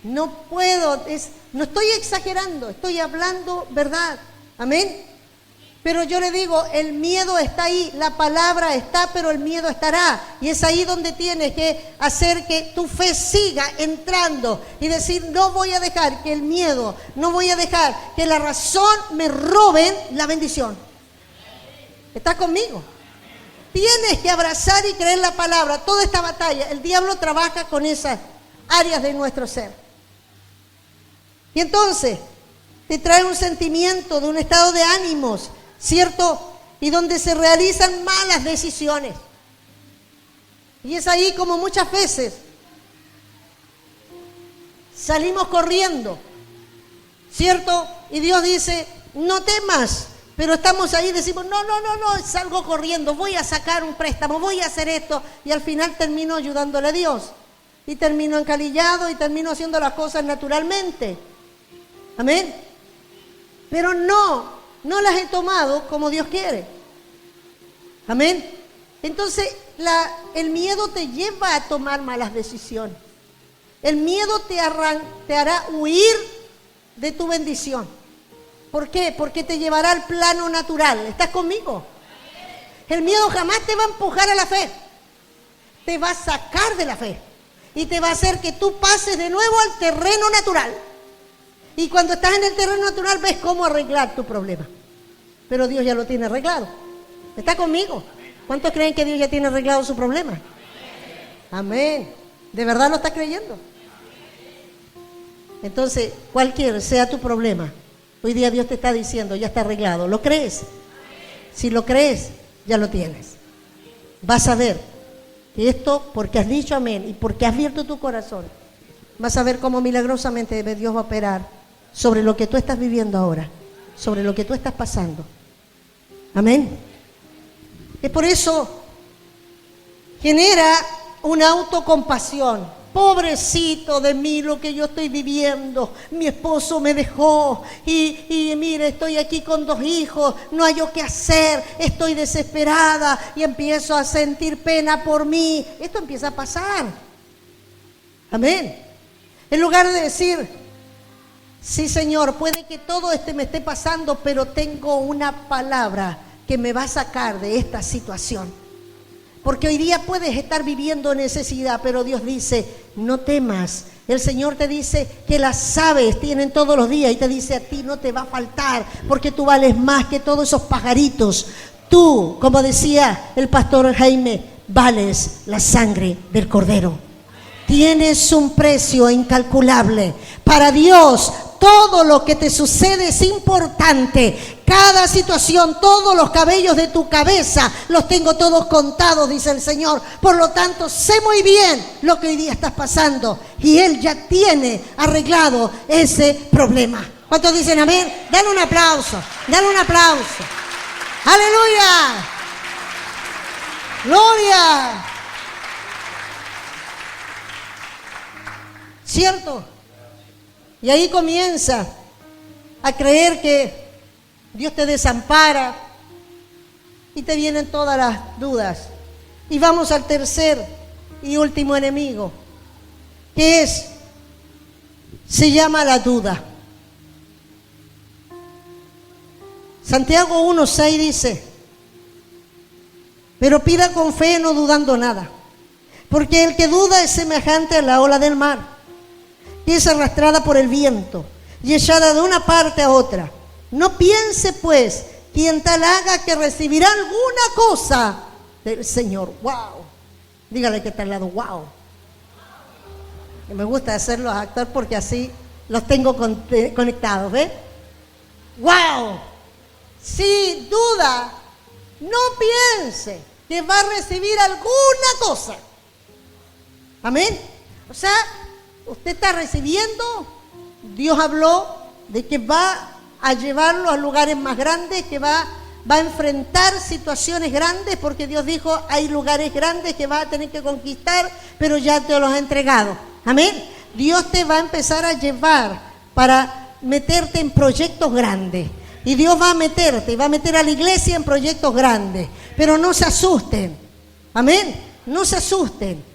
No puedo, no estoy exagerando, estoy hablando verdad. Amén. Pero yo le digo, el miedo está ahí, la palabra está, pero el miedo estará. Y es ahí donde tienes que hacer que tu fe siga entrando y decir, no voy a dejar que el miedo, no voy a dejar que la razón me roben la bendición. ¿Estás conmigo? Tienes que abrazar y creer la palabra. Toda esta batalla, el diablo trabaja con esas áreas de nuestro ser. Y entonces te trae un sentimiento de un estado de ánimos, ¿cierto? Y donde se realizan malas decisiones. Y es ahí como muchas veces salimos corriendo, ¿cierto? Y Dios dice, no temas. Pero estamos ahí y decimos, no, salgo corriendo, voy a sacar un préstamo, voy a hacer esto. Y al final termino ayudándole a Dios. Y termino encalillado y termino haciendo las cosas naturalmente. Amén. Pero no las he tomado como Dios quiere. Amén. Entonces, el miedo te lleva a tomar malas decisiones. El miedo te hará huir de tu bendición. ¿Por qué? Porque te llevará al plano natural. ¿Estás conmigo? El miedo jamás te va a empujar a la fe. Te va a sacar de la fe. Y te va a hacer que tú pases de nuevo al terreno natural. Y cuando estás en el terreno natural ves cómo arreglar tu problema. Pero Dios ya lo tiene arreglado. ¿Está conmigo? ¿Cuántos creen que Dios ya tiene arreglado su problema? Amén. ¿De verdad lo estás creyendo? Entonces, cualquier sea tu problema, hoy día Dios te está diciendo, ya está arreglado. ¿Lo crees? Si lo crees, ya lo tienes. Vas a ver que esto, porque has dicho amén y porque has abierto tu corazón, vas a ver cómo milagrosamente Dios va a operar sobre lo que tú estás viviendo ahora, sobre lo que tú estás pasando. Amén. Es por eso genera una autocompasión. Pobrecito de mí lo que yo estoy viviendo. Mi esposo me dejó y mire, estoy aquí con 2 hijos, no hay yo qué hacer, estoy desesperada y empiezo a sentir pena por mí. Esto empieza a pasar. Amén. En lugar de decir, sí Señor, puede que todo me esté pasando, pero tengo una palabra que me va a sacar de esta situación. Porque hoy día puedes estar viviendo necesidad, pero Dios dice, no temas. El Señor te dice que las aves tienen todos los días y te dice, a ti no te va a faltar, porque tú vales más que todos esos pajaritos. Tú, como decía el pastor Jaime, vales la sangre del Cordero. Tienes un precio incalculable. Para Dios, todo lo que te sucede es importante. Cada situación, todos los cabellos de tu cabeza, los tengo todos contados, dice el Señor. Por lo tanto, sé muy bien lo que hoy día estás pasando. Y Él ya tiene arreglado ese problema. ¿Cuántos dicen amén? Dale un aplauso, dale un aplauso. ¡Aleluya! ¡Gloria! ¿Cierto? Y ahí comienza a creer que Dios te desampara y te vienen todas las dudas. Y vamos al tercer y último enemigo, que se llama la duda. Santiago 1:6 dice, pero pida con fe no dudando nada, porque el que duda es semejante a la ola del mar, que es arrastrada por el viento y echada de una parte a otra. No piense pues quien tal haga que recibirá alguna cosa del Señor. ¡Wow! Dígale que está al lado, ¡wow! Y me gusta hacerlos actuar porque así los tengo conectados, ¿ves? ¡Wow! Si duda, no piense que va a recibir alguna cosa. Amén. O sea, usted está recibiendo, Dios habló de que va a llevarlo a lugares más grandes, que va a enfrentar situaciones grandes, porque Dios dijo, hay lugares grandes que vas a tener que conquistar, pero ya te los ha entregado. Amén. Dios te va a empezar a llevar para meterte en proyectos grandes. Y Dios va a meterte, va a meter a la iglesia en proyectos grandes. Pero no se asusten. Amén. No se asusten.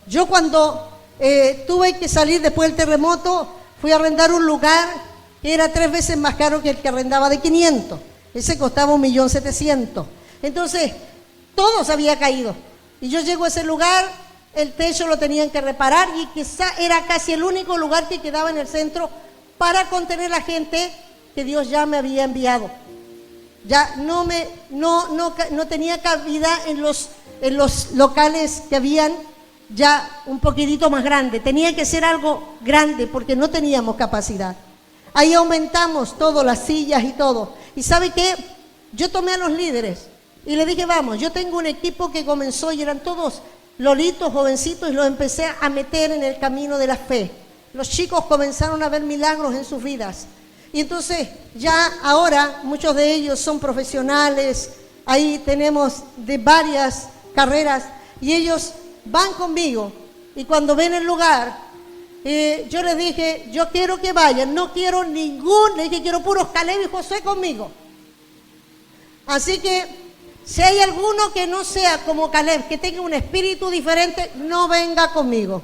Yo cuando tuve que salir después del terremoto, fui a arrendar un lugar que era 3 veces más caro que el que arrendaba de 500. Ese costaba 1.700.000. Entonces, todo se había caído. Y yo llego a ese lugar, el techo lo tenían que reparar y quizá era casi el único lugar que quedaba en el centro para contener a la gente que Dios ya me había enviado. Ya no tenía cabida en los locales que habían ya un poquitito más grande. Tenía que ser algo grande porque no teníamos capacidad. Ahí aumentamos todo, las sillas y todo. ¿Y sabe qué? Yo tomé a los líderes y le dije, vamos, yo tengo un equipo que comenzó y eran todos lolitos, jovencitos, y los empecé a meter en el camino de la fe. Los chicos comenzaron a ver milagros en sus vidas. Y entonces ya ahora muchos de ellos son profesionales, ahí tenemos de varias carreras y ellos van conmigo. Y cuando ven el lugar, yo les dije, yo quiero que vayan, no quiero le dije, quiero puros Caleb y Josué conmigo. Así que si hay alguno que no sea como Caleb, que tenga un espíritu diferente, no venga conmigo.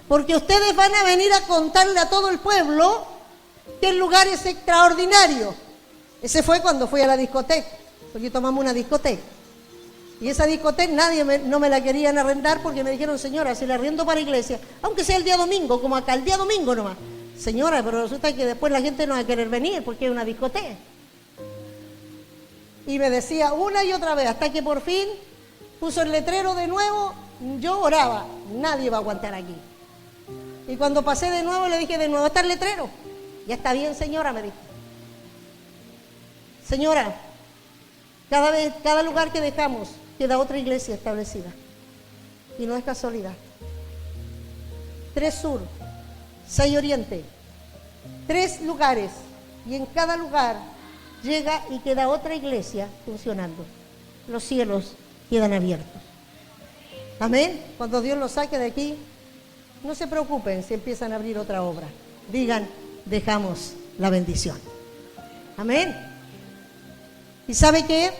Porque ustedes van a venir a contarle a todo el pueblo que el lugar es extraordinario. Ese fue cuando fui a la discoteca, porque tomamos una discoteca. Y esa discoteca no me la querían arrendar porque me dijeron, señora, si la arriendo para iglesia, aunque sea el día domingo, como acá, el día domingo nomás. Señora, pero resulta que después la gente no va a querer venir porque es una discoteca. Y me decía una y otra vez, hasta que por fin puso el letrero de nuevo, yo oraba, nadie va a aguantar aquí. Y cuando pasé de nuevo, le dije de nuevo, ¿está el letrero? Ya está bien, señora, me dijo. Señora, cada lugar que dejamos queda otra iglesia establecida. Y no es casualidad. 3 sur, 6 oriente, 3 lugares. Y en cada lugar llega y queda otra iglesia funcionando. Los cielos quedan abiertos. Amén. Cuando Dios los saque de aquí, no se preocupen si empiezan a abrir otra obra. Digan, dejamos la bendición. Amén. ¿Y sabe qué?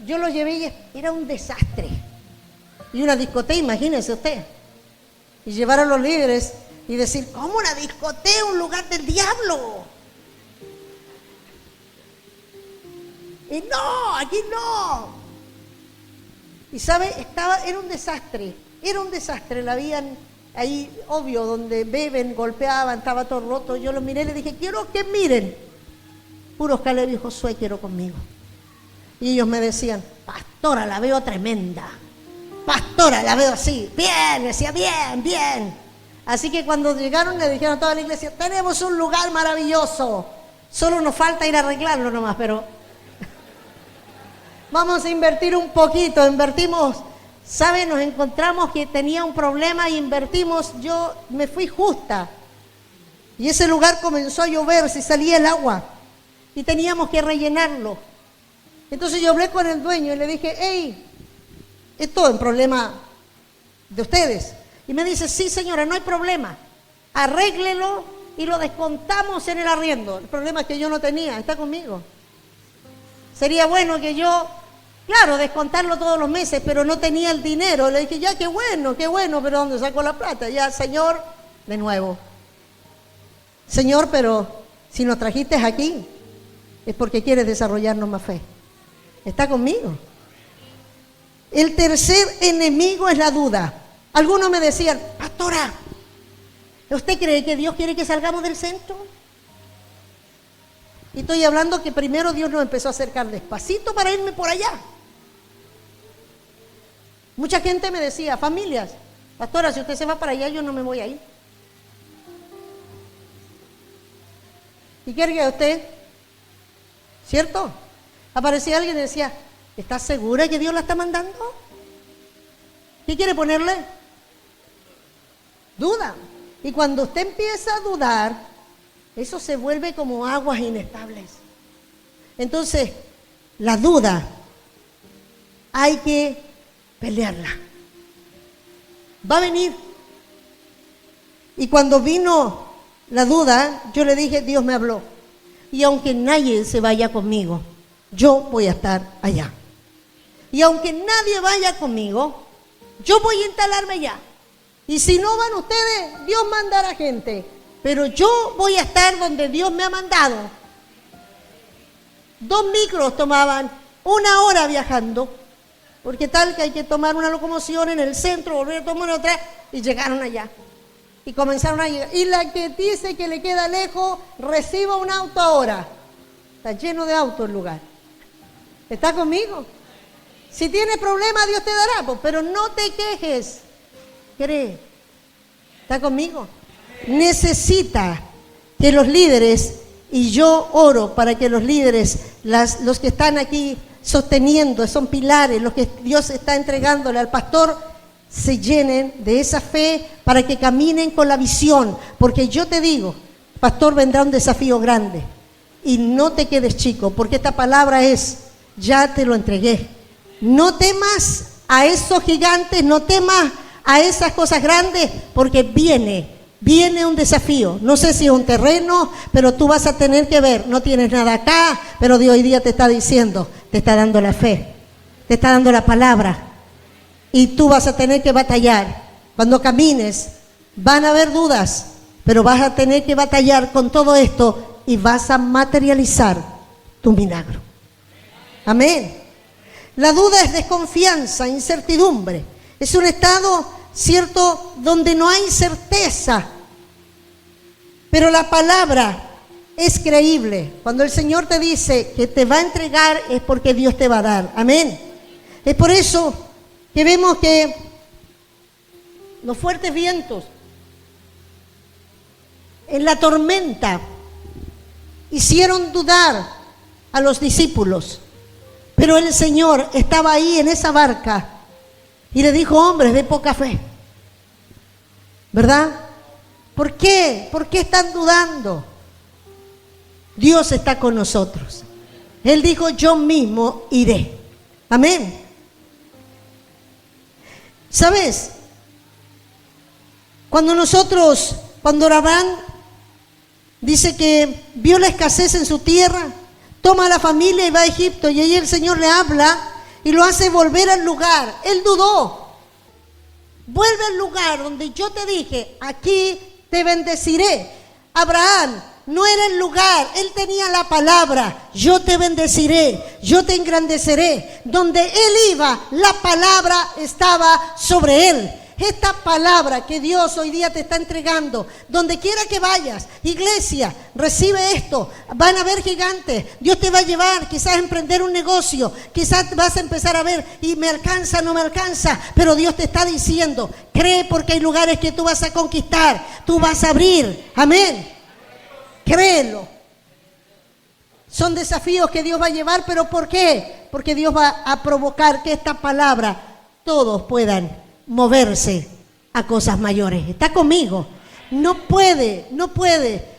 Yo lo llevé y era un desastre. Y una discoteca, imagínense usted. Y llevar a los líderes y decir, ¿cómo una discoteca? Un lugar del diablo. Y no, aquí no. Y sabe, era un desastre, la habían ahí, obvio, donde beben, golpeaban, estaba todo roto. Yo lo miré y le dije, quiero que miren, puros Caleb y Josué quiero conmigo. Y ellos me decían, pastora, la veo tremenda, pastora, la veo así, bien, decía, bien, bien. Así que cuando llegaron le dijeron a toda la iglesia, tenemos un lugar maravilloso, solo nos falta ir a arreglarlo nomás, pero vamos a invertir un poquito, invertimos. ¿Sabe? Nos encontramos que tenía un problema y invertimos, yo me fui justa. Y ese lugar comenzó a llover, se salía el agua y teníamos que rellenarlo. Entonces yo hablé con el dueño y le dije, hey, esto es un problema de ustedes. Y me dice, sí señora, no hay problema, arréglelo y lo descontamos en el arriendo. El problema es que yo no tenía, está conmigo. Sería bueno que yo... Claro, descontarlo todos los meses, pero no tenía el dinero. Le dije, ya, qué bueno, pero ¿dónde saco la plata? Ya, Señor, de nuevo. Señor, pero si nos trajiste aquí, es porque quieres desarrollarnos más fe. ¿Está conmigo? El tercer enemigo es la duda. Algunos me decían, pastora, ¿usted cree que Dios quiere que salgamos del centro? Y estoy hablando que primero Dios nos empezó a acercar despacito para irme por allá. Mucha gente me decía, familias, pastora, si usted se va para allá, yo no me voy a ir. ¿Y qué haría usted? ¿Cierto? Aparecía alguien y decía, ¿estás segura que Dios la está mandando? ¿Qué quiere ponerle? Duda. Y cuando usted empieza a dudar, eso se vuelve como aguas inestables. Entonces, la duda hay que pelearla. Va a venir. Y cuando vino la duda, yo le dije, Dios me habló. Y aunque nadie se vaya conmigo, yo voy a estar allá. Y aunque nadie vaya conmigo, yo voy a instalarme allá. Y si no van ustedes, Dios mandará gente. Pero yo voy a estar donde Dios me ha mandado. 2 micros tomaban, 1 hora viajando, porque tal que hay que tomar una locomoción en el centro, volver a tomar otra, y llegaron allá. Y comenzaron a llegar. Y la que dice que le queda lejos, reciba un auto ahora. Está lleno de autos el lugar. ¿Está conmigo? Si tienes problemas, Dios te dará, pues, pero no te quejes. Cree. ¿Está conmigo? Necesita que los líderes, y yo oro para que los líderes, los que están aquí sosteniendo, son pilares, los que Dios está entregándole al pastor, se llenen de esa fe para que caminen con la visión. Porque yo te digo, pastor, vendrá un desafío grande. Y no te quedes chico, porque esta palabra es, ya te lo entregué. No temas a esos gigantes, no temas a esas cosas grandes, porque viene un desafío. No sé si es un terreno, pero tú vas a tener que ver, no tienes nada acá, pero Dios hoy día te está diciendo, te está dando la fe, te está dando la palabra, y tú vas a tener que batallar. Cuando camines, van a haber dudas, pero vas a tener que batallar con todo esto y vas a materializar tu milagro. Amén. La duda es desconfianza, incertidumbre. Es un estado, cierto, donde no hay certeza. Pero la palabra es creíble. Cuando el Señor te dice que te va a entregar, es porque Dios te va a dar. Amén. Es por eso que vemos que los fuertes vientos, en la tormenta, hicieron dudar a los discípulos. Pero el Señor estaba ahí en esa barca y le dijo, hombres de poca fe, ¿verdad? ¿Por qué? ¿Por qué están dudando? Dios está con nosotros. Él dijo, yo mismo iré. Amén. ¿Sabes? Cuando Abraham dice que vio la escasez en su tierra, toma a la familia y va a Egipto, y ahí el Señor le habla y lo hace volver al lugar. Él dudó. Vuelve al lugar donde yo te dije, aquí te bendeciré. Abraham no era el lugar, él tenía la palabra, yo te bendeciré, yo te engrandeceré. Donde él iba, la palabra estaba sobre él. Esta palabra que Dios hoy día te está entregando, donde quiera que vayas, iglesia, recibe esto. Van a haber gigantes, Dios te va a llevar quizás a emprender un negocio, quizás vas a empezar a ver, y me alcanza, no me alcanza, pero Dios te está diciendo, cree, porque hay lugares que tú vas a conquistar, tú vas a abrir, amén, créelo. Son desafíos que Dios va a llevar, pero ¿por qué? Porque Dios va a provocar que esta palabra todos puedan moverse a cosas mayores. ¿Está conmigo? No puede.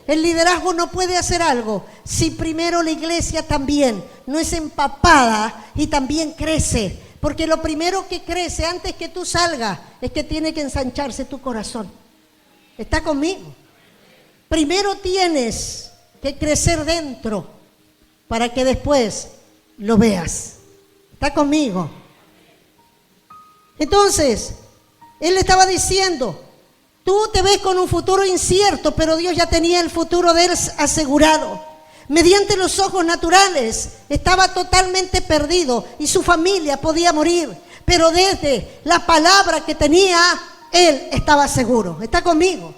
El liderazgo no puede hacer algo si primero la iglesia también no es empapada y también crece. Porque lo primero que crece antes que tú salgas es que tiene que ensancharse tu corazón. ¿Está conmigo? Primero tienes que crecer dentro para que después lo veas. ¿Está conmigo? Entonces, él le estaba diciendo, tú te ves con un futuro incierto, pero Dios ya tenía el futuro de él asegurado. Mediante los ojos naturales estaba totalmente perdido y su familia podía morir, pero desde la palabra que tenía, él estaba seguro. ¿Está conmigo?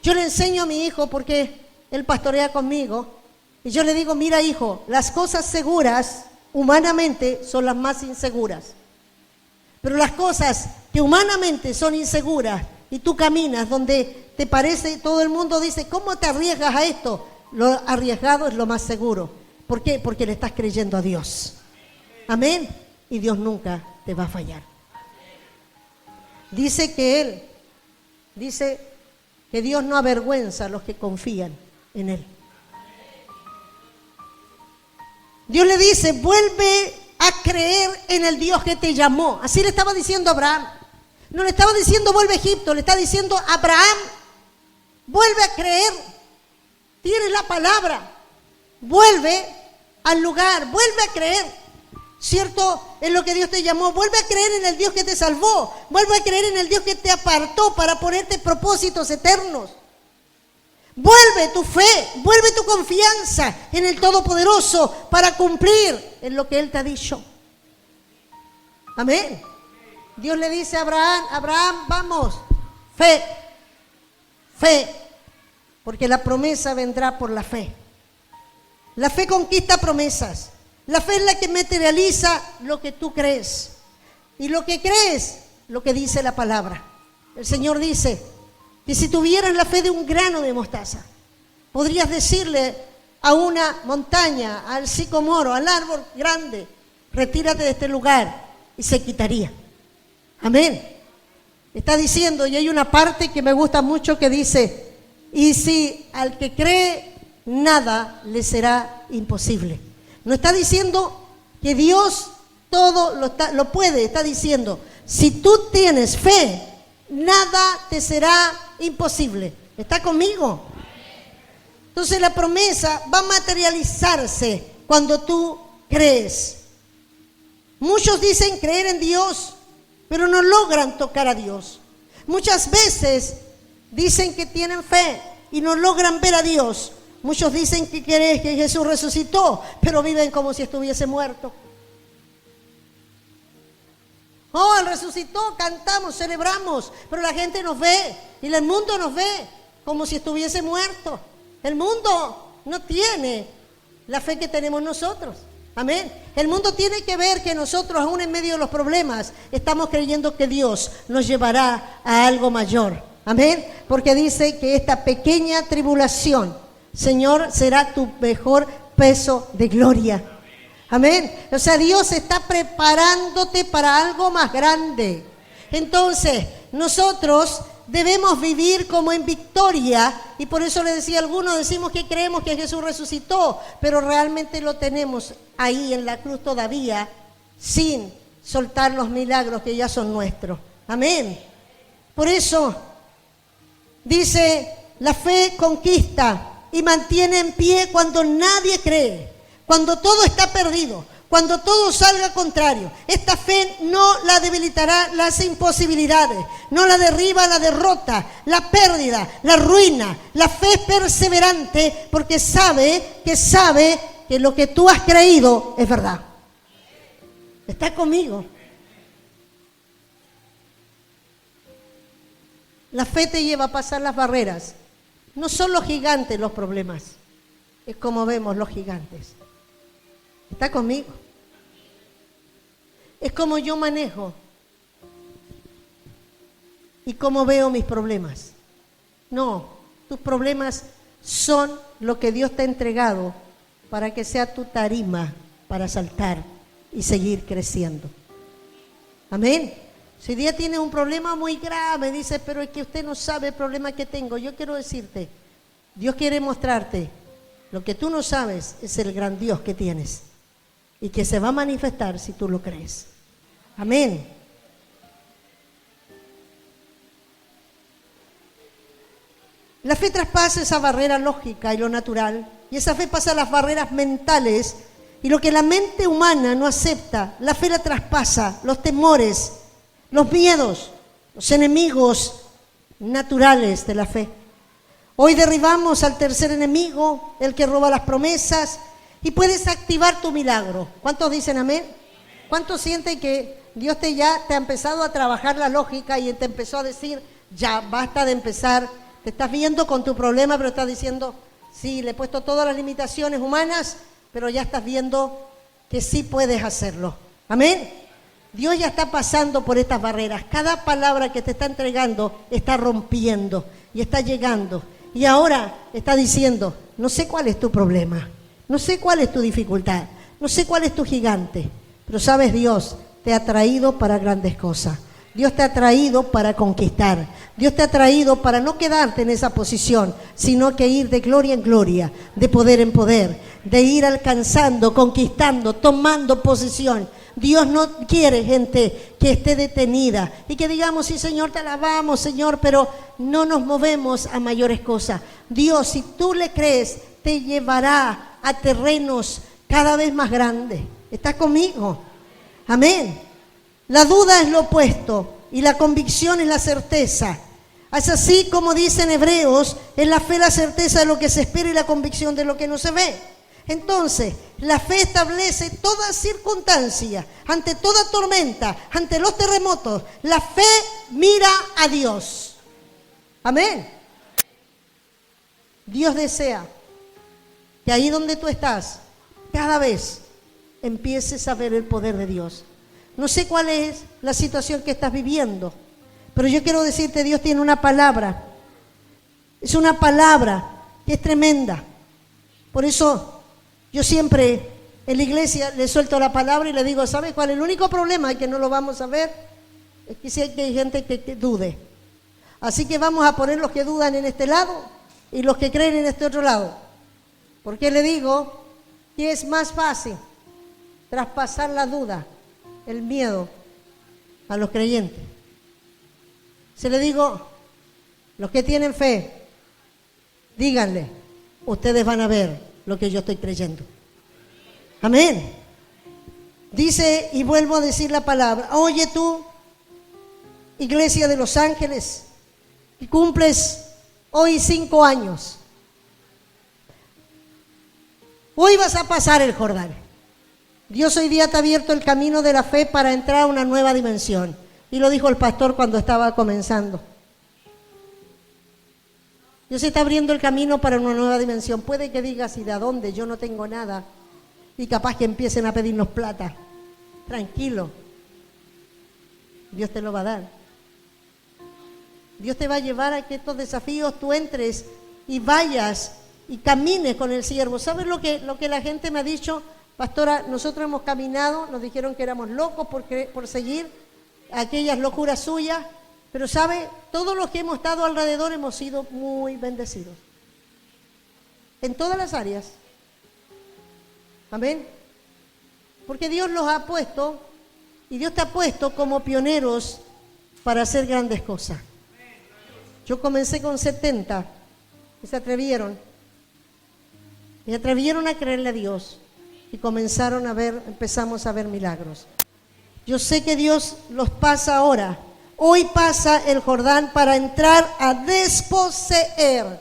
Yo le enseño a mi hijo, porque él pastorea conmigo, y yo le digo, mira hijo, las cosas seguras humanamente son las más inseguras. Pero las cosas que humanamente son inseguras y tú caminas donde te parece, todo el mundo dice, ¿cómo te arriesgas a esto? Lo arriesgado es lo más seguro. ¿Por qué? Porque le estás creyendo a Dios. Amén. Y Dios nunca te va a fallar. Dice que Dios no avergüenza a los que confían en Él. Dios le dice, vuelve a creer en el Dios que te llamó. Así le estaba diciendo a Abraham. No le estaba diciendo vuelve a Egipto, le está diciendo Abraham, vuelve a creer. Tienes la palabra. Vuelve al lugar, vuelve a creer. ¿Cierto? Es lo que Dios te llamó. Vuelve a creer en el Dios que te salvó. Vuelve a creer en el Dios que te apartó para ponerte propósitos eternos. Vuelve tu fe, vuelve tu confianza en el Todopoderoso para cumplir en lo que Él te ha dicho. Amén. Dios le dice a Abraham, Abraham, vamos, fe, fe, porque la promesa vendrá por la fe. La fe conquista promesas. La fe es la que materializa lo que tú crees. Y lo que crees, lo que dice la palabra. El Señor dice que si tuvieras la fe de un grano de mostaza, podrías decirle a una montaña, al sicomoro, al árbol grande, retírate de este lugar, y se quitaría. Amén. Está diciendo, y hay una parte que me gusta mucho que dice, y si al que cree, nada le será imposible. No está diciendo que Dios todo lo puede, está diciendo, si tú tienes fe, nada te será imposible. ¿Está conmigo? Entonces la promesa va a materializarse cuando tú crees. Muchos dicen creer en Dios, pero no logran tocar a Dios. Muchas veces dicen que tienen fe y no logran ver a Dios. Muchos dicen que creen que Jesús resucitó, pero viven como si estuviese muerto. Oh, Él resucitó, cantamos, celebramos, pero la gente nos ve y el mundo nos ve como si estuviese muerto. El mundo no tiene la fe que tenemos nosotros. Amén. El mundo tiene que ver que nosotros, aún en medio de los problemas, estamos creyendo que Dios nos llevará a algo mayor. Amén. Porque dice que esta pequeña tribulación, Señor, será tu mejor peso de gloria. Amén. O sea, Dios está preparándote para algo más grande. Entonces, nosotros debemos vivir como en victoria, y por eso le decía a algunos, decimos que creemos que Jesús resucitó, pero realmente lo tenemos ahí en la cruz todavía, sin soltar los milagros que ya son nuestros. Amén. Por eso, dice, la fe conquista y mantiene en pie cuando nadie cree, cuando todo está perdido, cuando todo salga contrario. Esta fe no la debilitará las imposibilidades, no la derriba la derrota, la pérdida, la ruina. La fe es perseverante porque sabe que lo que tú has creído es verdad. ¿Está conmigo? La fe te lleva a pasar las barreras. No son los gigantes los problemas, es como vemos los gigantes. ¿Está conmigo? Es como yo manejo y cómo veo mis problemas. No, tus problemas son lo que Dios te ha entregado para que sea tu tarima para saltar y seguir creciendo. Amén. Si hoy día tienes un problema muy grave, dices, pero es que usted no sabe el problema que tengo. Yo quiero decirte, Dios quiere mostrarte lo que tú no sabes es el gran Dios que tienes y que se va a manifestar si tú lo crees. Amén. La fe traspasa esa barrera lógica y lo natural, y esa fe pasa las barreras mentales, y lo que la mente humana no acepta, la fe la traspasa, los temores, los miedos, los enemigos naturales de la fe. Hoy derribamos al tercer enemigo, el que roba las promesas, y puedes activar tu milagro. ¿Cuántos dicen amén? ¿Cuántos sienten que Dios ya te ha empezado a trabajar la lógica y te empezó a decir, ya basta de empezar, te estás viendo con tu problema, pero estás diciendo, sí, le he puesto todas las limitaciones humanas, pero ya estás viendo que sí puedes hacerlo. Amén. Dios ya está pasando por estas barreras. Cada palabra que te está entregando está rompiendo y está llegando. Y ahora está diciendo, no sé cuál es tu problema, no sé cuál es tu dificultad, no sé cuál es tu gigante, pero sabes, Dios te ha traído para grandes cosas. Dios te ha traído para conquistar. Dios te ha traído para no quedarte en esa posición, sino que ir de gloria en gloria, de poder en poder, de ir alcanzando, conquistando, tomando posesión. Dios no quiere gente que esté detenida y que digamos, sí, Señor, te alabamos, Señor, pero no nos movemos a mayores cosas. Dios, si tú le crees, te llevará a terrenos cada vez más grandes. ¿Estás conmigo? Amén. La duda es lo opuesto y la convicción es la certeza. Es así como dicen Hebreos, es la fe la certeza de lo que se espera y la convicción de lo que no se ve. Entonces, la fe establece toda circunstancia, ante toda tormenta, ante los terremotos. La fe mira a Dios. Amén. Dios desea que ahí donde tú estás, cada vez empieces a ver el poder de Dios. No sé cuál es la situación que estás viviendo, pero yo quiero decirte, Dios tiene una palabra. Es una palabra que es tremenda. Por eso yo siempre en la iglesia le suelto la palabra y le digo, ¿sabes cuál es el único problema? Que no lo vamos a ver. Es que si hay gente que dude. Así que vamos a poner los que dudan en este lado y los que creen en este otro lado. Porque le digo que es más fácil traspasar la duda, el miedo a los creyentes. Se le digo, los que tienen fe, díganle, ustedes van a ver lo que yo estoy creyendo. Amén. Dice, y vuelvo a decir la palabra, oye tú, Iglesia de Los Ángeles, que cumples hoy 5 años. Hoy vas a pasar el Jordán. Dios hoy día te ha abierto el camino de la fe para entrar a una nueva dimensión. Y lo dijo el pastor cuando estaba comenzando. Dios está abriendo el camino para una nueva dimensión. Puede que digas, ¿y de dónde? Yo no tengo nada. Y capaz que empiecen a pedirnos plata. Tranquilo. Dios te lo va a dar. Dios te va a llevar a que estos desafíos tú entres y vayas y camines con el siervo. ¿Sabes lo que la gente me ha dicho? Pastora, nosotros hemos caminado, nos dijeron que éramos locos por seguir aquellas locuras suyas, pero ¿sabe? Todos los que hemos estado alrededor hemos sido muy bendecidos. En todas las áreas. Amén. Porque Dios los ha puesto y Dios te ha puesto como pioneros para hacer grandes cosas. Yo comencé con 70 y se atrevieron a creerle a Dios y empezamos a ver milagros. Yo sé que Dios los pasa ahora. Hoy pasa el Jordán para entrar a desposeer.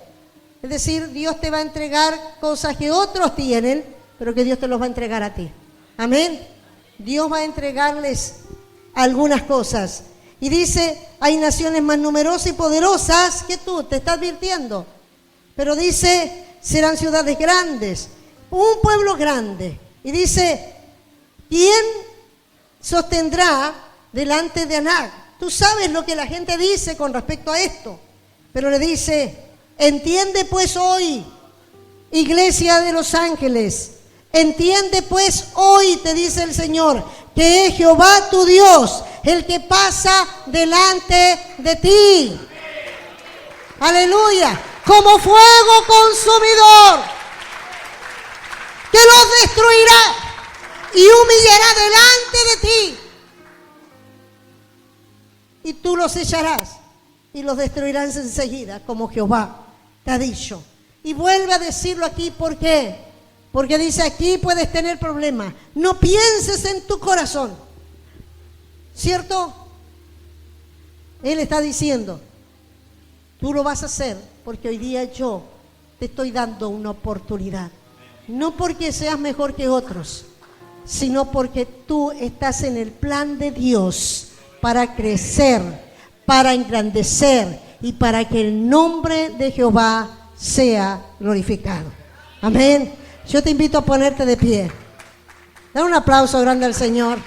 Es decir, Dios te va a entregar cosas que otros tienen, pero que Dios te los va a entregar a ti. Amén. Dios va a entregarles algunas cosas. Y dice, hay naciones más numerosas y poderosas que tú, te está advirtiendo. Pero dice, serán ciudades grandes, un pueblo grande. Y dice, ¿quién sostendrá delante de Anac? Tú sabes lo que la gente dice con respecto a esto. Pero le dice, entiende pues hoy, Iglesia de Los Ángeles, entiende pues hoy, te dice el Señor, que es Jehová tu Dios, el que pasa delante de ti. Aleluya. Como fuego consumidor, que los destruirá y humillará delante de ti. Y tú los echarás y los destruirás enseguida, como Jehová te ha dicho. Y vuelve a decirlo aquí, ¿por qué? Porque dice, aquí puedes tener problemas. No pienses en tu corazón. ¿Cierto? Él está diciendo, tú lo vas a hacer porque hoy día yo te estoy dando una oportunidad. No porque seas mejor que otros, sino porque tú estás en el plan de Dios para crecer, para engrandecer y para que el nombre de Jehová sea glorificado. Amén. Yo te invito a ponerte de pie. Da un aplauso grande al Señor.